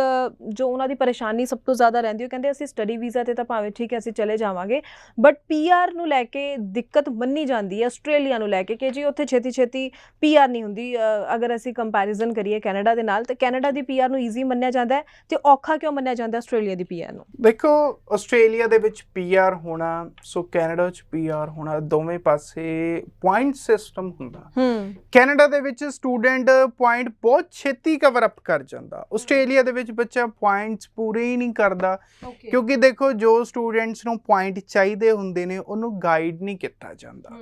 Speaker 1: ਜੋ ਉਹਨਾਂ ਦੀ ਪਰੇਸ਼ਾਨੀ ਸਭ ਤੋਂ ਜ਼ਿਆਦਾ ਰਹਿੰਦੀ, ਉਹ ਕਹਿੰਦੇ ਅਸੀਂ ਸਟੱਡੀ ਵੀਜ਼ਾ 'ਤੇ ਤਾਂ ਭਾਵੇਂ ਠੀਕ ਹੈ ਅਸੀਂ ਚਲੇ ਜਾਵਾਂਗੇ, ਬਟ PR ਨੂੰ ਲੈ ਕੇ ਦਿੱਕਤ ਮੰਨੀ ਜਾਂਦੀ ਹੈ ਆਸਟ੍ਰੇਲੀਆ ਨੂੰ ਲੈ ਕੇ ਕਿ ਜੀ ਉੱਥੇ ਛੇਤੀ PR ਨਹੀਂ ਹੁੰਦੀ। ਅਗਰ ਅਸੀਂ ਕੰਪੈਰੀਜ਼ਨ ਕਰੀਏ ਕੈਨੇਡਾ ਦੇ ਨਾਲ, ਤਾਂ ਕੈਨੇਡਾ ਦੀ PR ਨੂੰ ਈਜ਼ੀ ਮੰਨਿਆ ਜਾਂਦਾ ਹੈ ਤੇ ਔਖਾ ਕਿਉਂ ਮੰਨਿਆ ਜਾਂਦਾ ਆਸਟ੍ਰੇਲੀਆ ਦੀ PR ਨੂੰ?
Speaker 2: ਦੇਖੋ, ਆਸਟ੍ਰੇਲੀਆ ਦੇ ਵਿੱਚ PR ਹੋਣਾ, ਸੋ ਕੈਨੇਡਾ 'ਚ PR ਹੋਣਾ, ਦੋਵੇਂ ਪਾਸੇ ਪੁਆਇੰਟ ਸਿਸਟਮ ਹੁੰਦਾ। ਕੈਨੇਡਾ ਦੇ ਵਿੱਚ ਸਟੂਡੈਂਟ ਪੁਆਇੰਟ ਬਹੁਤ ਛੇਤੀ ਕਵਰ ਅਪ ਕਰ ਜਾਂਦਾ, ਆਸਟ੍ਰੇਲੀਆ ਦੇ ਵਿੱਚ ਬੱਚਾ ਪੁਆਇੰਟਸ ਪੂਰੇ ਹੀ ਨਹੀਂ ਕਰਦਾ। ਕਿਉਂਕਿ ਦੇਖੋ, ਜੋ ਸਟੂਡੈਂਟਸ ਨੂੰ ਪੁਆਇੰਟ ਚਾਹੀਦੇ ਹੁੰਦੇ ਨੇ ਉਹਨੂੰ ਗਾਈਡ ਨਹੀਂ ਕੀਤਾ ਜਾਂਦਾ।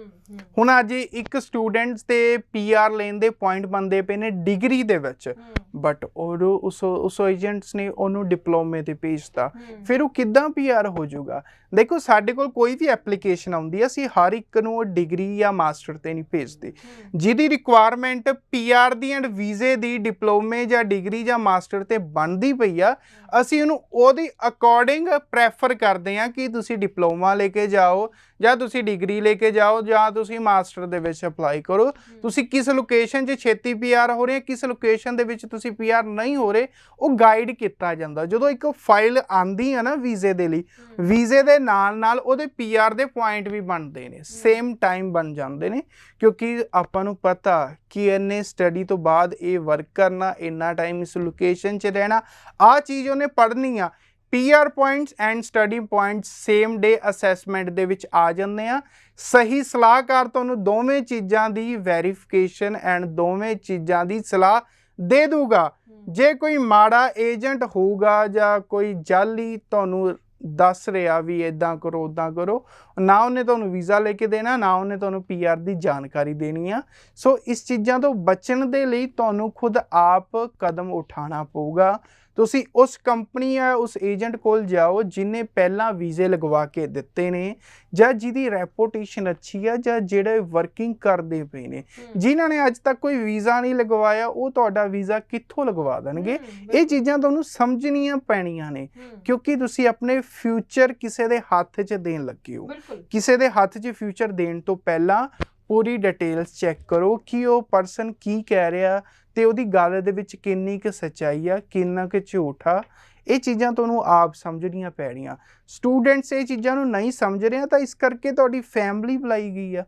Speaker 2: ਹੁਣ ਅੱਜ ਇੱਕ ਸਟੂਡੈਂਟਸ ਤੇ PR ਲੈਣ ਦੇ ਪੁਆਇੰਟ ਬਣਦੇ ਪਏ ਨੇ ਡਿਗਰੀ ਦੇ ਵਿੱਚ, ਬਟ ਉਸ ਏਜੰਟਸ ਨੇ ਉਹਨੂੰ ਡਿਪਲੋਮੇ ਤੇ ਭੇਜਤਾ, ਫਿਰ ਉਹ ਕਿੱਦਾਂ PR ਹੋ ਜਾਊਗਾ? ਦੇਖੋ, ਸਾਡੇ ਕੋਲ ਕੋਈ ਵੀ ਐਪਲੀਕੇਸ਼ਨ ਆਉਂਦੀ, ਅਸੀਂ ਹਰ ਇੱਕ ਨੂੰ ਡਿਗਰੀ ਜਾਂ ਮਾਸਟਰ ਤੇ ਨਹੀਂ ਭੇਜਦੇ। ਜਿਹਦੀ ਰਿਕੁਆਇਰਮੈਂਟ PR ਦੀ ਐਂਡ ਵੀਜ਼ੇ ਦੀ ਡਿਪਲੋਮੇ ਜਾਂ ਡਿਗਰੀ ਜਾਂ ਮਾਸਟਰ ਤੇ ਬਣਦੀ ਪਈ ਆ, ਅਸੀਂ ਉਹਨੂੰ ਉਹਦੀ ਅਕੋਰਡਿੰਗ ਪ੍ਰੈਫਰ ਕਰਦੇ ਹਾਂ ਕਿ ਤੁਸੀਂ ਡਿਪਲੋਮਾ ਲੈ ਕੇ ਜਾਓ ਜਾਂ ਤੁਸੀਂ ਡਿਗਰੀ ਲੈ ਕੇ ਜਾਓ ਜਾਂ ਤੁਸੀਂ ਮਾਸਟਰ ਦੇ ਵਿੱਚ ਅਪਲਾਈ ਕਰੋ। ਤੁਸੀਂ ਕਿਸ ਲੋਕੇਸ਼ਨ 'ਚ ਛੇਤੀ PR ਹੋ ਰਹੇ, ਕਿਸ ਲੋਕੇਸ਼ਨ ਦੇ ਵਿੱਚ ਤੁਸੀਂ PR ਨਹੀਂ ਹੋ ਰਹੇ, ਉਹ ਗਾਈਡ ਕੀਤਾ ਜਾਂਦਾ। ਜਦੋਂ ਇੱਕ ਫਾਈਲ ਆਂਦੀ ਆ ਨਾ ਵੀਜ਼ੇ ਦੇ ਲਈ, ਵੀਜ਼ੇ ਦੇ ਨਾਲ ਉਹਦੇ PR ਦੇ ਪੁਆਇੰਟ ਵੀ ਬਣਦੇ ਨੇ, ਸੇਮ ਟਾਈਮ ਬਣ ਜਾਂਦੇ ਨੇ, ਕਿਉਂਕਿ ਆਪਾਂ ਨੂੰ ਪਤਾ ਕਿ ਇੰਨੇ ਸਟੱਡੀ ਤੋਂ ਬਾਅਦ ਇਹ ਵਰਕ ਕਰਨਾ, ਇੰਨਾ ਟਾਈਮ ਇਸ ਲੋਕੇਸ਼ਨ 'ਚ ਰਹਿਣਾ, ਆਹ ਚੀਜ਼ ਉਹਨੇ ਪੜ੍ਹਨੀ ਆ। PR points and study points same day assessment ਦੇ ਵਿੱਚ ਆ ਜਾਂਦੇ ਆ। ਸਹੀ ਸਲਾਹਕਾਰ ਤੁਹਾਨੂੰ ਦੋਵੇਂ ਚੀਜ਼ਾਂ ਦੀ ਵੈਰੀਫਿਕੇਸ਼ਨ ਐਂਡ ਦੋਵੇਂ ਚੀਜ਼ਾਂ ਦੀ ਸਲਾਹ ਦੇ ਦੂਗਾ। ਜੇ ਕੋਈ ਮਾੜਾ ਏਜੰਟ ਹੋਊਗਾ ਜਾਂ ਕੋਈ ਜਾਲੀ ਤੁਹਾਨੂੰ ਦੱਸ ਰਿਹਾ ਵੀ ਇਦਾਂ ਕਰੋ ਉੱਦਾਂ ਕਰੋ, ਨਾ ਉਹਨੇ ਤੁਹਾਨੂੰ ਵੀਜ਼ਾ ਲੈ ਕੇ ਦੇਣਾ, ਨਾ ਉਹਨੇ ਤੁਹਾਨੂੰ PR ਦੀ ਜਾਣਕਾਰੀ ਦੇਣੀ ਆ। ਸੋ ਇਸ ਚੀਜ਼ਾਂ ਤੋਂ ਬਚਣ ਦੇ ਲਈ ਤੁਹਾਨੂੰ ਖੁਦ ਆਪ ਕਦਮ ਉਠਾਉਣਾ ਪਊਗਾ। ਤੁਸੀਂ ਉਸ ਕੰਪਨੀ ਜਾਂ ਉਸ ਏਜੰਟ ਕੋਲ ਜਾਓ ਜਿਹਨੇ ਪਹਿਲਾਂ ਵੀਜ਼ੇ ਲਗਵਾ ਕੇ ਦਿੱਤੇ ਨੇ, ਜਾਂ ਜਿਹਦੀ ਰੈਪੂਟੇਸ਼ਨ ਅੱਛੀ ਆ, ਜਾਂ ਜਿਹੜੇ ਵਰਕਿੰਗ ਕਰਦੇ ਪਏ ਨੇ। ਜਿਨ੍ਹਾਂ ਨੇ ਅੱਜ ਤੱਕ ਕੋਈ ਵੀਜ਼ਾ ਨਹੀਂ ਲਗਵਾਇਆ ਉਹ ਤੁਹਾਡਾ ਵੀਜ਼ਾ ਕਿੱਥੋਂ ਲਗਵਾ ਦੇਣਗੇ। ਇਹ ਚੀਜ਼ਾਂ ਤੁਹਾਨੂੰ ਸਮਝਣੀਆਂ ਪੈਣੀਆਂ ਨੇ, ਕਿਉਂਕਿ ਤੁਸੀਂ ਆਪਣੇ ਫਿਊਚਰ ਕਿਸੇ ਦੇ ਹੱਥ 'ਚ ਦੇਣ ਲੱਗੇ ਹੋ। ਕਿਸੇ ਦੇ ਹੱਥ 'ਚ ਫਿਊਚਰ ਦੇਣ ਤੋਂ ਪਹਿਲਾਂ ਪੂਰੀ ਡਿਟੇਲਸ ਚੈੱਕ ਕਰੋ ਕਿ ਉਹ ਪਰਸਨ ਕੀ ਕਹਿ ਰਿਹਾ ਤੇ ਉਹਦੀ ਗੱਲ ਦੇ ਵਿੱਚ ਕਿੰਨੀ ਕੁ ਸੱਚਾਈ ਆ, ਕਿੰਨਾ ਕੁ ਝੂਠ ਆ। ਇਹ ਚੀਜ਼ਾਂ ਤੁਹਾਨੂੰ ਆਪ ਸਮਝਣੀਆਂ ਪੈਣੀਆਂ। ਸਟੂਡੈਂਟਸ ਇਹ ਚੀਜ਼ਾਂ ਨੂੰ ਨਹੀਂ ਸਮਝ ਰਿਹਾ ਤਾਂ ਇਸ ਕਰਕੇ ਤੁਹਾਡੀ ਫੈਮਿਲੀ ਬੁਲਾਈ ਗਈ ਆ।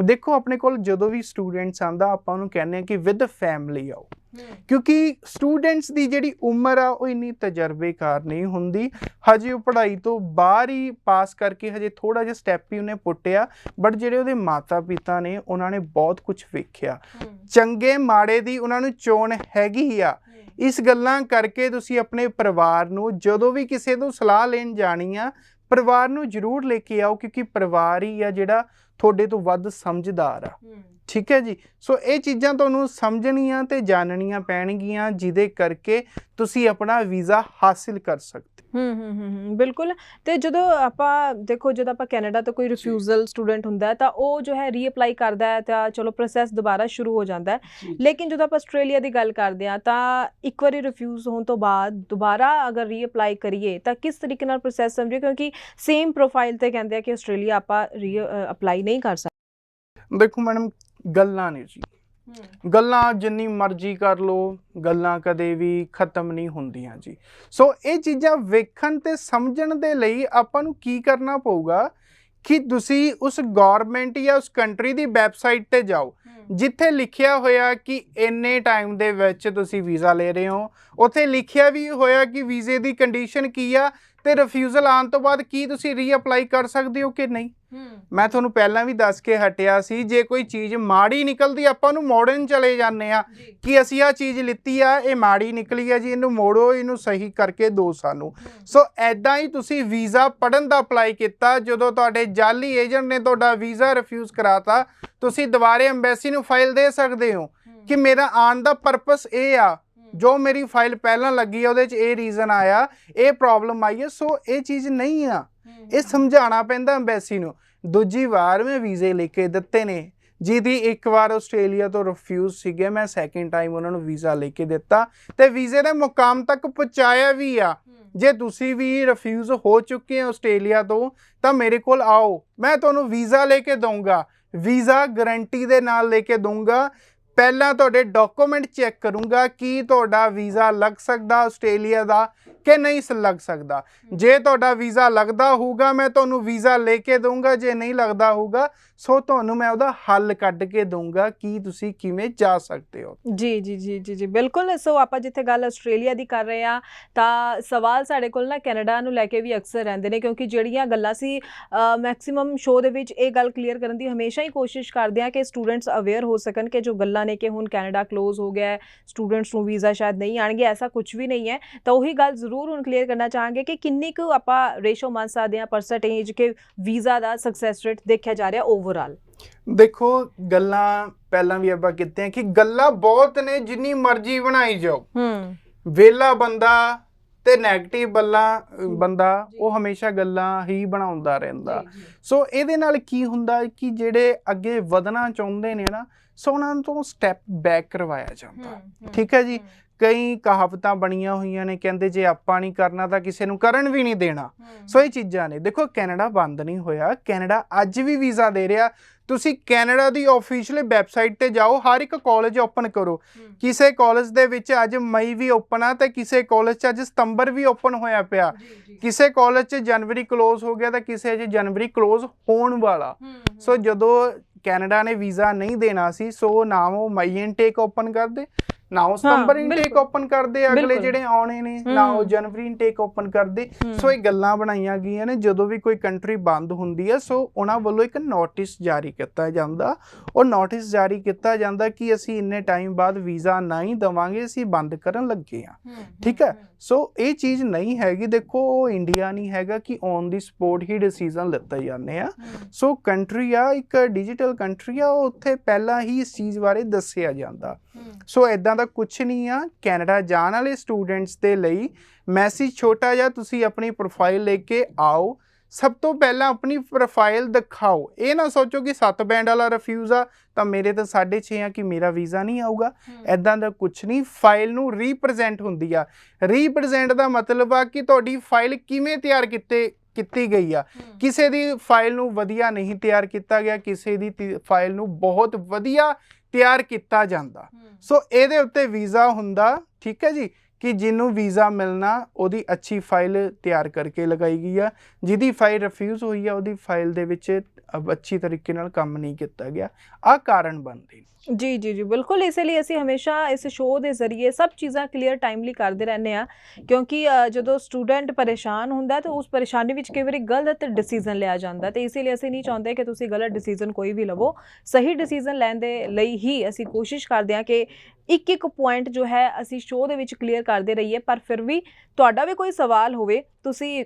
Speaker 2: ਦੇਖੋ ਆਪਣੇ ਕੋਲ ਜਦੋਂ ਵੀ ਸਟੂਡੈਂਟਸ ਆਂਦਾ ਆਪਾਂ ਉਹਨੂੰ ਕਹਿੰਦੇ ਆ ਕਿ ਵਿਦ ਫੈਮਿਲੀ ਆਓ, ਕਿਉਂਕਿ ਸਟੂਡੈਂਟਸ ਦੀ ਜਿਹੜੀ ਉਮਰ ਆ ਉਹ ਇੰਨੀ ਤਜਰਬੇਕਾਰ ਨਹੀਂ ਹੁੰਦੀ। ਹਜੇ ਉਹ ਪੜ੍ਹਾਈ ਤੋਂ ਬਾਹਰ ਹੀ ਪਾਸ ਕਰਕੇ ਹਜੇ ਥੋੜ੍ਹਾ ਜਿਹਾ ਸਟੈਪ ਹੀ ਉਹਨੇ ਪੁੱਟਿਆ, ਬਟ ਜਿਹੜੇ ਉਹਦੇ ਮਾਤਾ ਪਿਤਾ ਨੇ ਉਹਨਾਂ ਨੇ ਬਹੁਤ ਕੁਝ ਵੇਖਿਆ। ਚੰਗੇ ਮਾੜੇ ਦੀ ਉਹਨਾਂ ਨੂੰ ਚੋਣ ਹੈਗੀ ਆ। ਇਸ ਗੱਲਾਂ ਕਰਕੇ ਤੁਸੀਂ ਆਪਣੇ ਪਰਿਵਾਰ ਨੂੰ ਜਦੋਂ ਵੀ ਕਿਸੇ ਤੋਂ ਸਲਾਹ ਲੈਣ ਜਾਣੀ ਆ, ਪਰਿਵਾਰ ਨੂੰ ਜ਼ਰੂਰ ਲੈ ਕੇ ਆਓ, ਕਿਉਂਕਿ ਪਰਿਵਾਰ ਹੀ ਆ ਜਿਹੜਾ ਤੁਹਾਡੇ ਤੋਂ ਵੱਧ ਸਮਝਦਾਰ ਆ। ਠੀਕ ਹੈ ਜੀ। ਸੋ ਇਹ ਚੀਜ਼ਾਂ ਤੁਹਾਨੂੰ ਸਮਝਣੀਆਂ ਤੇ ਜਾਣਨੀਆਂ ਪੈਣਗੀਆਂ, ਜਿਹਦੇ ਕਰਕੇ ਤੁਸੀਂ ਆਪਣਾ ਵੀਜ਼ਾ ਹਾਸਿਲ ਕਰ ਸਕਦੇ।
Speaker 1: ਬਿਲਕੁਲ। ਤੇ ਜਦੋਂ ਆਪਾਂ ਦੇਖੋ, ਜਦੋਂ ਆਪਾਂ ਕੈਨੇਡਾ ਤੋਂ ਕੋਈ ਰਿਫਿਊਜ਼ਲ ਸਟੂਡੈਂਟ ਹੁੰਦਾ ਹੈ ਤਾਂ ਉਹ ਜੋ ਹੈ ਰੀਅਪਲਾਈ ਕਰਦਾ ਹੈ ਤਾਂ ਚਲੋ ਪ੍ਰੋਸੈਸ ਦੁਬਾਰਾ ਸ਼ੁਰੂ ਹੋ ਜਾਂਦਾ ਹੈ। ਲੇਕਿਨ ਜਦੋਂ ਆਪਾਂ ਆਸਟ੍ਰੇਲੀਆ ਦੀ ਗੱਲ ਕਰਦੇ ਹਾਂ ਤਾਂ ਇੱਕ ਵਾਰੀ ਰਿਫਿਊਜ਼ ਹੋਣ ਤੋਂ ਬਾਅਦ ਦੁਬਾਰਾ ਅਗਰ ਰੀਅਪਲਾਈ ਕਰੀਏ ਤਾਂ ਕਿਸ ਤਰੀਕੇ ਨਾਲ ਪ੍ਰੋਸੈਸ ਸਮਝੀਏ, ਕਿਉਂਕਿ ਸੇਮ ਪ੍ਰੋਫਾਈਲ ਤੇ ਕਹਿੰਦੇ ਆ ਕਿ ਆਸਟ੍ਰੇਲੀਆ ਆਪਾਂ ਅਪਲਾਈ ਨਹੀਂ ਕਰ ਸਕਦੇ।
Speaker 2: ਦੇਖੋ ਮੈਡਮ, ਗੱਲਾਂ ਨੇ ਜੀ, ਗੱਲਾਂ ਜਿੰਨੀ ਮਰਜ਼ੀ ਕਰ ਲਓ, ਗੱਲਾਂ ਕਦੇ ਵੀ ਖਤਮ ਨਹੀਂ ਹੁੰਦੀਆਂ ਜੀ। ਸੋ ਇਹ ਚੀਜ਼ਾਂ ਵੇਖਣ ਤੇ ਸਮਝਣ ਦੇ ਲਈ ਆਪਾਂ ਨੂੰ ਕੀ ਕਰਨਾ ਪਊਗਾ ਕਿ ਤੁਸੀਂ ਉਸ ਗੌਰਮੈਂਟ ਜਾਂ ਉਸ ਕੰਟਰੀ ਦੀ ਵੈਬਸਾਈਟ ਤੇ ਜਾਓ ਜਿੱਥੇ ਲਿਖਿਆ ਹੋਇਆ ਕਿ ਇੰਨੇ ਟਾਈਮ ਦੇ ਵਿੱਚ ਤੁਸੀਂ ਵੀਜ਼ਾ ਲੈ ਰਹੇ ਹੋ। ਉੱਥੇ ਲਿਖਿਆ ਵੀ ਹੋਇਆ ਕਿ ਵੀਜ਼ੇ ਦੀ ਕੰਡੀਸ਼ਨ ਕੀ ਆ ਤੇ ਰਿਫਿਊਜ਼ਲ ਆਉਣ ਤੋਂ ਬਾਅਦ ਕੀ ਤੁਸੀਂ ਰੀਅਪਲਾਈ ਕਰ ਸਕਦੇ ਹੋ ਕਿ ਨਹੀਂ। ਮੈਂ ਤੁਹਾਨੂੰ ਪਹਿਲਾਂ ਵੀ ਦੱਸ ਕੇ ਹਟਿਆ ਸੀ, ਜੇ ਕੋਈ ਚੀਜ਼ ਮਾੜੀ ਨਿਕਲਦੀ ਆਪਾਂ ਨੂੰ ਮੋੜਨ ਚਲੇ ਜਾਂਦੇ ਆ ਕਿ ਅਸੀਂ ਆਹ ਚੀਜ਼ ਲਿੱਤੀ ਆ, ਇਹ ਮਾੜੀ ਨਿਕਲੀ ਆ ਜੀ, ਇਹਨੂੰ ਮੋੜੋ, ਇਹਨੂੰ ਸਹੀ ਕਰਕੇ ਦਿਓ ਸਾਨੂੰ। ਸੋ ਐਦਾਂ ਹੀ ਤੁਸੀਂ ਵੀਜ਼ਾ ਪੜ੍ਹਨ ਦਾ ਅਪਲਾਈ ਕੀਤਾ, ਜਦੋਂ ਤੁਹਾਡੇ ਜਾਲੀ ਏਜੰਟ ਨੇ ਤੁਹਾਡਾ ਵੀਜ਼ਾ ਰਿਫਿਊਜ਼ ਕਰਾਤਾ, ਤੁਸੀਂ ਦੁਬਾਰੇ ਐਮਬੈਸੀ ਨੂੰ ਫਾਈਲ ਦੇ ਸਕਦੇ ਹੋ ਕਿ ਮੇਰਾ ਆਉਣ ਦਾ ਪਰਪਸ ਇਹ ਆ, ਜੋ ਮੇਰੀ ਫਾਈਲ ਪਹਿਲਾਂ ਲੱਗੀ ਆ ਉਹਦੇ 'ਚ ਇਹ ਰੀਜ਼ਨ ਆਇਆ, ਇਹ ਪ੍ਰੋਬਲਮ ਆਈ ਹੈ। ਸੋ ਇਹ ਚੀਜ਼ ਨਹੀਂ ਆ, ਇਹ ਸਮਝਾਉਣਾ ਪੈਂਦਾ ਐਮਬੈਸੀ ਨੂੰ। ਦੂਜੀ ਵਾਰ ਮੈਂ ਵੀਜ਼ੇ ਲੈ ਕੇ ਦਿੱਤੇ ਨੇ, ਜਿਹਦੀ ਇੱਕ ਵਾਰ ਆਸਟ੍ਰੇਲੀਆ ਤੋਂ ਰਿਫਿਊਜ਼ ਸੀਗੇ, ਮੈਂ ਸੈਕਿੰਡ ਟਾਈਮ ਉਹਨਾਂ ਨੂੰ ਵੀਜ਼ਾ ਲੈ ਕੇ ਦਿੱਤਾ ਤੇ ਵੀਜ਼ੇ ਦੇ ਮੁਕਾਮ ਤੱਕ ਪਹੁੰਚਾਇਆ ਵੀ ਆ। ਜੇ ਤੁਸੀਂ ਵੀ ਰਿਫਿਊਜ਼ ਹੋ ਚੁੱਕੇ ਹੋ ਆਸਟ੍ਰੇਲੀਆ ਤੋਂ ਤਾਂ ਮੇਰੇ ਕੋਲ ਆਓ, ਮੈਂ ਤੁਹਾਨੂੰ ਵੀਜ਼ਾ ਲੈ ਕੇ ਦਊਂਗਾ, ਵੀਜ਼ਾ ਗਰੰਟੀ ਦੇ ਨਾਲ ਲੈ ਕੇ ਦਊਂਗਾ। ਪਹਿਲਾਂ ਤੁਹਾਡੇ ਡਾਕੂਮੈਂਟ ਚੈੱਕ ਕਰੂੰਗਾ ਕਿ ਤੁਹਾਡਾ ਵੀਜ਼ਾ ਲੱਗ ਸਕਦਾ ਆਸਟ੍ਰੇਲੀਆ ਦਾ ਕਿ ਨਹੀਂ ਲੱਗ ਸਕਦਾ। ਜੇ ਤੁਹਾਡਾ ਵੀਜ਼ਾ ਲੱਗਦਾ ਹੋਊਗਾ ਮੈਂ ਤੁਹਾਨੂੰ ਵੀਜ਼ਾ ਲੈ ਕੇ ਦਊਂਗਾ, ਜੇ ਨਹੀਂ ਲੱਗਦਾ ਹੋਊਗਾ ਸੋ ਤੁਹਾਨੂੰ ਮੈਂ ਉਹਦਾ ਹੱਲ ਕੱਢ ਕੇ ਦਊਂਗਾ ਕਿ ਤੁਸੀਂ ਕਿਵੇਂ ਜਾ ਸਕਦੇ ਹੋ।
Speaker 1: ਜੀ ਜੀ ਜੀ ਜੀ ਜੀ ਬਿਲਕੁਲ। ਸੋ ਆਪਾਂ ਜਿੱਥੇ ਗੱਲ ਆਸਟ੍ਰੇਲੀਆ ਦੀ ਕਰ ਰਹੇ ਹਾਂ ਤਾਂ ਸਵਾਲ ਸਾਡੇ ਕੋਲ ਨਾ ਕੈਨੇਡਾ ਨੂੰ ਲੈ ਕੇ ਵੀ ਅਕਸਰ ਰਹਿੰਦੇ ਨੇ, ਕਿਉਂਕਿ ਜਿਹੜੀਆਂ ਗੱਲਾਂ ਸੀ ਮੈਕਸਿਮਮ ਸ਼ੋਅ ਦੇ ਵਿੱਚ ਇਹ ਗੱਲ ਕਲੀਅਰ ਕਰਨ ਦੀ ਹਮੇਸ਼ਾ ਹੀ ਕੋਸ਼ਿਸ਼ ਕਰਦੇ ਹਾਂ ਕਿ ਸਟੂਡੈਂਟਸ ਅਵੇਅਰ ਹੋ ਸਕਣ ਕਿ ਜੋ ਗੱਲਾਂ ਨੇ ਕਿ ਹੁਣ ਕੈਨੇਡਾ ਕਲੋਜ਼ ਹੋ ਗਿਆ, ਸਟੂਡੈਂਟਸ ਨੂੰ ਵੀਜ਼ਾ ਸ਼ਾਇਦ ਨਹੀਂ ਆਣਗੇ, ਐਸਾ ਕੁਝ ਵੀ ਨਹੀਂ ਹੈ। ਤਾਂ ਉਹੀ ਗੱਲ ਜ਼ਰੂਰ ਹੁਣ ਕਲੀਅਰ ਕਰਨਾ ਚਾਹਾਂਗੇ ਕਿ ਕਿੰਨੀ ਕੁ ਆਪਾਂ ਰੇਸ਼ੋ ਮੰਨ ਸਕਦੇ ਹਾਂ ਪਰਸੈਂਟੇਜ ਕਿ ਵੀਜ਼ਾ ਦਾ ਸਕਸੈਸ ਰੇਟ ਦੇਖਿਆ ਜਾ ਰਿਹਾ ਓਵਰਆਲ।
Speaker 2: ਦੇਖੋ, ਗੱਲਾਂ ਪਹਿਲਾਂ ਵੀ ਆਪਾਂ ਕੀਤੀਆਂ ਕਿ ਗੱਲਾਂ ਬਹੁਤ ਨੇ, ਜਿੰਨੀ ਮਰਜ਼ੀ ਬਣਾਈ ਜਾਓ। ਵਿਹਲਾ ਬੰਦਾ ਤੇ ਨੈਗੇਟਿਵ ਬੰਦਾ ਉਹ ਹਮੇਸ਼ਾ ਗੱਲਾਂ ਹੀ ਬਣਾਉਂਦਾ ਰਹਿੰਦਾ। ਸੋ ਇਹਦੇ ਨਾਲ ਕੀ ਹੁੰਦਾ ਕਿ ਜਿਹੜੇ ਅੱਗੇ ਵਧਣਾ ਚਾਹੁੰਦੇ ਨੇ ਨਾ, ਸੋ ਉਹਨਾਂ ਤੋਂ ਸਟੈਪ ਬੈਕ ਕਰਵਾਇਆ ਜਾਂਦਾ। ਠੀਕ ਹੈ ਜੀ। ਕਈ ਕਹਾਵਤਾਂ ਬਣੀਆਂ ਹੋਈਆਂ ਨੇ, ਕਹਿੰਦੇ ਜੇ ਆਪਾਂ ਨਹੀਂ ਕਰਨਾ ਤਾਂ ਕਿਸੇ ਨੂੰ ਕਰਨ ਵੀ ਨਹੀਂ ਦੇਣਾ। ਸੋ ਇਹ ਚੀਜ਼ਾਂ ਨੇ। ਦੇਖੋ, ਕੈਨੇਡਾ ਬੰਦ ਨਹੀਂ ਹੋਇਆ, ਕੈਨੇਡਾ ਅੱਜ ਵੀ ਵੀਜ਼ਾ ਦੇ ਰਿਹਾ। ਤੁਸੀਂ ਕੈਨੇਡਾ ਦੀ ਆਫੀਸ਼ੀਅਲ ਵੈਬਸਾਈਟ ਤੇ ਜਾਓ, ਹਰ ਇੱਕ ਕਾਲਜ ਓਪਨ ਕਰੋ। ਕਿਸੇ ਕਾਲਜ ਦੇ ਵਿੱਚ ਅੱਜ ਮਈ ਵੀ ਓਪਨ ਆ ਤੇ ਕਿਸੇ ਕਾਲਜ 'ਚ ਅੱਜ ਸਤੰਬਰ ਵੀ ਓਪਨ ਹੋਇਆ ਪਿਆ। ਕਿਸੇ ਕਾਲਜ 'ਚ ਜਨਵਰੀ ਕਲੋਜ਼ ਹੋ ਗਿਆ ਤਾਂ ਕਿਸੇ 'ਚ ਜਨਵਰੀ ਕਲੋਜ਼ ਹੋਣ ਵਾਲਾ। ਸੋ ਜਦੋਂ ਕੈਨੇਡਾ ਨੇ ਵੀਜ਼ਾ ਨਹੀਂ ਦੇਣਾ ਸੀ ਸੋ ਨਾ ਉਹ ਮਈ ਇਨਟੇਕ ਓਪਨ ਕਰਦੇ ਨਾ ਉਹ ਸਤੰਬਰ ਇਨਟੇਕ
Speaker 1: ਬਿਲਕੁਲ।
Speaker 2: ਓਪਨ ਕਰਦੇ ਅਗਲੇ
Speaker 1: ਬਿਲਕੁਲ।
Speaker 2: ਜਿਹੜੇ ਆਉਣੇ ਨੇ, ਨਾ ਉਹ ਜਨਵਰੀ ਇਨਟੇਕ ਓਪਨ ਕਰਦੇ। ਸੋ ਇਹ ਗੱਲਾਂ ਬਣਾਈਆਂ ਗਈਆਂ ਨੇ। ਜਦੋਂ ਵੀ ਕੋਈ ਕੰਟਰੀ ਬੰਦ ਹੁੰਦੀ ਹੈ ਸੋ ਉਹਨਾਂ ਵੱਲੋਂ ਇੱਕ ਨੋਟਿਸ ਜਾਰੀ ਕੀਤਾ ਜਾਂਦਾ। ਉਹ ਨੋਟਿਸ ਜਾਰੀ ਕੀਤਾ ਜਾਂਦਾ ਕਿ ਅਸੀਂ ਇੰਨੇ ਟਾਈਮ ਬਾਅਦ ਵੀਜ਼ਾ ਨਹੀਂ ਦੇਵਾਂਗੇ, ਅਸੀਂ ਬੰਦ ਕਰਨ ਲੱਗੇ ਹਾਂ। ਠੀਕ ਹੈ, ਸੋ ਇਹ ਚੀਜ਼ ਨਹੀਂ ਹੈਗੀ। ਦੇਖੋ ਉਹ ਇੰਡੀਆ ਨਹੀਂ ਹੈਗਾ ਕਿ on the support he decision ਲਿੱਤੇ ਜਾਂਦੇ ਆ। ਸੋ ਕੰਟਰੀ ਆ, ਇੱਕ ਡਿਜੀਟਲ ਕੰਟਰੀ ਆ, ਉੱਥੇ ਪਹਿਲਾਂ ਹੀ ਇਸ ਚੀਜ਼ ਬਾਰੇ ਦੱਸਿਆ ਜਾਂਦਾ। ਸੋ ਇਦਾਂ ਦਾ ਕੁਝ ਨਹੀਂ ਆ। ਕੈਨੇਡਾ ਜਾਣ ਵਾਲੇ ਸਟੂਡੈਂਟਸ ਦੇ ਲਈ ਮੈਸੇਜ ਛੋਟਾ ਜਿਹਾ, ਤੁਸੀਂ ਆਪਣੀ ਪ੍ਰੋਫਾਈਲ ਲੈ ਕੇ ਆਓ। ਸਭ ਤੋਂ ਪਹਿਲਾਂ ਆਪਣੀ ਪ੍ਰੋਫਾਈਲ ਦਿਖਾਓ। ਇਹ ਨਾ ਸੋਚੋ ਕਿ 7 ਬੈਂਡ ਵਾਲਾ ਰਿਫਿਊਜ਼ ਆ ਤਾਂ ਮੇਰੇ ਤਾਂ 6.5 ਆ ਕਿ ਮੇਰਾ ਵੀਜ਼ਾ ਨਹੀਂ ਆਊਗਾ। ਇਦਾਂ ਦਾ ਕੁਝ ਨਹੀਂ। ਫਾਈਲ ਨੂੰ ਰੀਪ੍ਰੈਜ਼ੈਂਟ ਹੁੰਦੀ ਆ। ਰੀਪ੍ਰੈਜ਼ੈਂਟ ਦਾ ਮਤਲਬ ਆ ਕਿ ਤੁਹਾਡੀ ਫਾਈਲ ਕਿਵੇਂ ਤਿਆਰ ਕੀਤੀ ਗਈ ਆ। ਕਿਸੇ ਦੀ ਫਾਈਲ ਨੂੰ ਵਧੀਆ ਨਹੀਂ ਤਿਆਰ ਕੀਤਾ ਗਿਆ, ਕਿਸੇ ਦੀ ਫਾਈਲ ਨੂੰ ਬਹੁਤ ਵਧੀਆ ਤਿਆਰ ਕੀਤਾ ਜਾਂਦਾ। ਸੋ ਇਹਦੇ ਉੱਤੇ ਵੀਜ਼ਾ ਹੁੰਦਾ। ਠੀਕ ਹੈ ਜੀ, ਕਿ ਜਿਹਨੂੰ ਵੀਜ਼ਾ ਮਿਲਣਾ ਉਹਦੀ ਅੱਛੀ ਫਾਈਲ ਤਿਆਰ ਕਰਕੇ ਲਗਾਈ ਗਈ ਆ। ਜਿਹਦੀ ਫਾਈਲ ਰਿਫਿਊਜ਼ ਹੋਈ ਆ ਉਹਦੀ ਫਾਈਲ ਦੇ ਵਿੱਚ ਅੱਛੀ ਤਰੀਕੇ ਨਾਲ ਕੰਮ ਨਹੀਂ ਕੀਤਾ ਗਿਆ। ਆਹ ਕਾਰਨ ਬਣਦੇ ਨੇ।
Speaker 1: ਜੀ ਜੀ ਜੀ ਬਿਲਕੁਲ। ਇਸੇ ਲਈ ਅਸੀਂ ਹਮੇਸ਼ਾ ਇਸ ਸ਼ੋਅ ਦੇ ਜ਼ਰੀਏ ਸਭ ਚੀਜ਼ਾਂ ਕਲੀਅਰ ਟਾਈਮਲੀ ਕਰਦੇ ਰਹਿੰਦੇ ਹਾਂ, ਕਿਉਂਕਿ ਜਦੋਂ ਸਟੂਡੈਂਟ ਪਰੇਸ਼ਾਨ ਹੁੰਦਾ ਤਾਂ ਉਸ ਪਰੇਸ਼ਾਨੀ ਵਿੱਚ ਕਈ ਵਾਰੀ ਗਲਤ ਡਿਸੀਜ਼ਨ ਲਿਆ ਜਾਂਦਾ। ਤੇ ਇਸੇ ਲਈ ਅਸੀਂ ਨਹੀਂ ਚਾਹੁੰਦੇ ਕਿ ਤੁਸੀਂ ਗਲਤ ਡਿਸੀਜ਼ਨ ਕੋਈ ਵੀ ਲਵੋ। ਸਹੀ ਡਿਸੀਜ਼ਨ ਲੈਣ ਦੇ ਲਈ ਹੀ ਅਸੀਂ ਕੋਸ਼ਿਸ਼ ਕਰਦੇ ਹਾਂ ਕਿ ਇੱਕ ਪੁਆਇੰਟ ਜੋ ਹੈ ਅਸੀਂ ਸ਼ੋਅ ਦੇ ਵਿੱਚ ਕਲੀਅਰ ਕਰਦੇ ਰਹੀਏ। ਪਰ ਫਿਰ ਵੀ ਤੁਹਾਡਾ ਵੀ ਕੋਈ ਸਵਾਲ ਹੋਵੇ, ਤੁਸੀਂ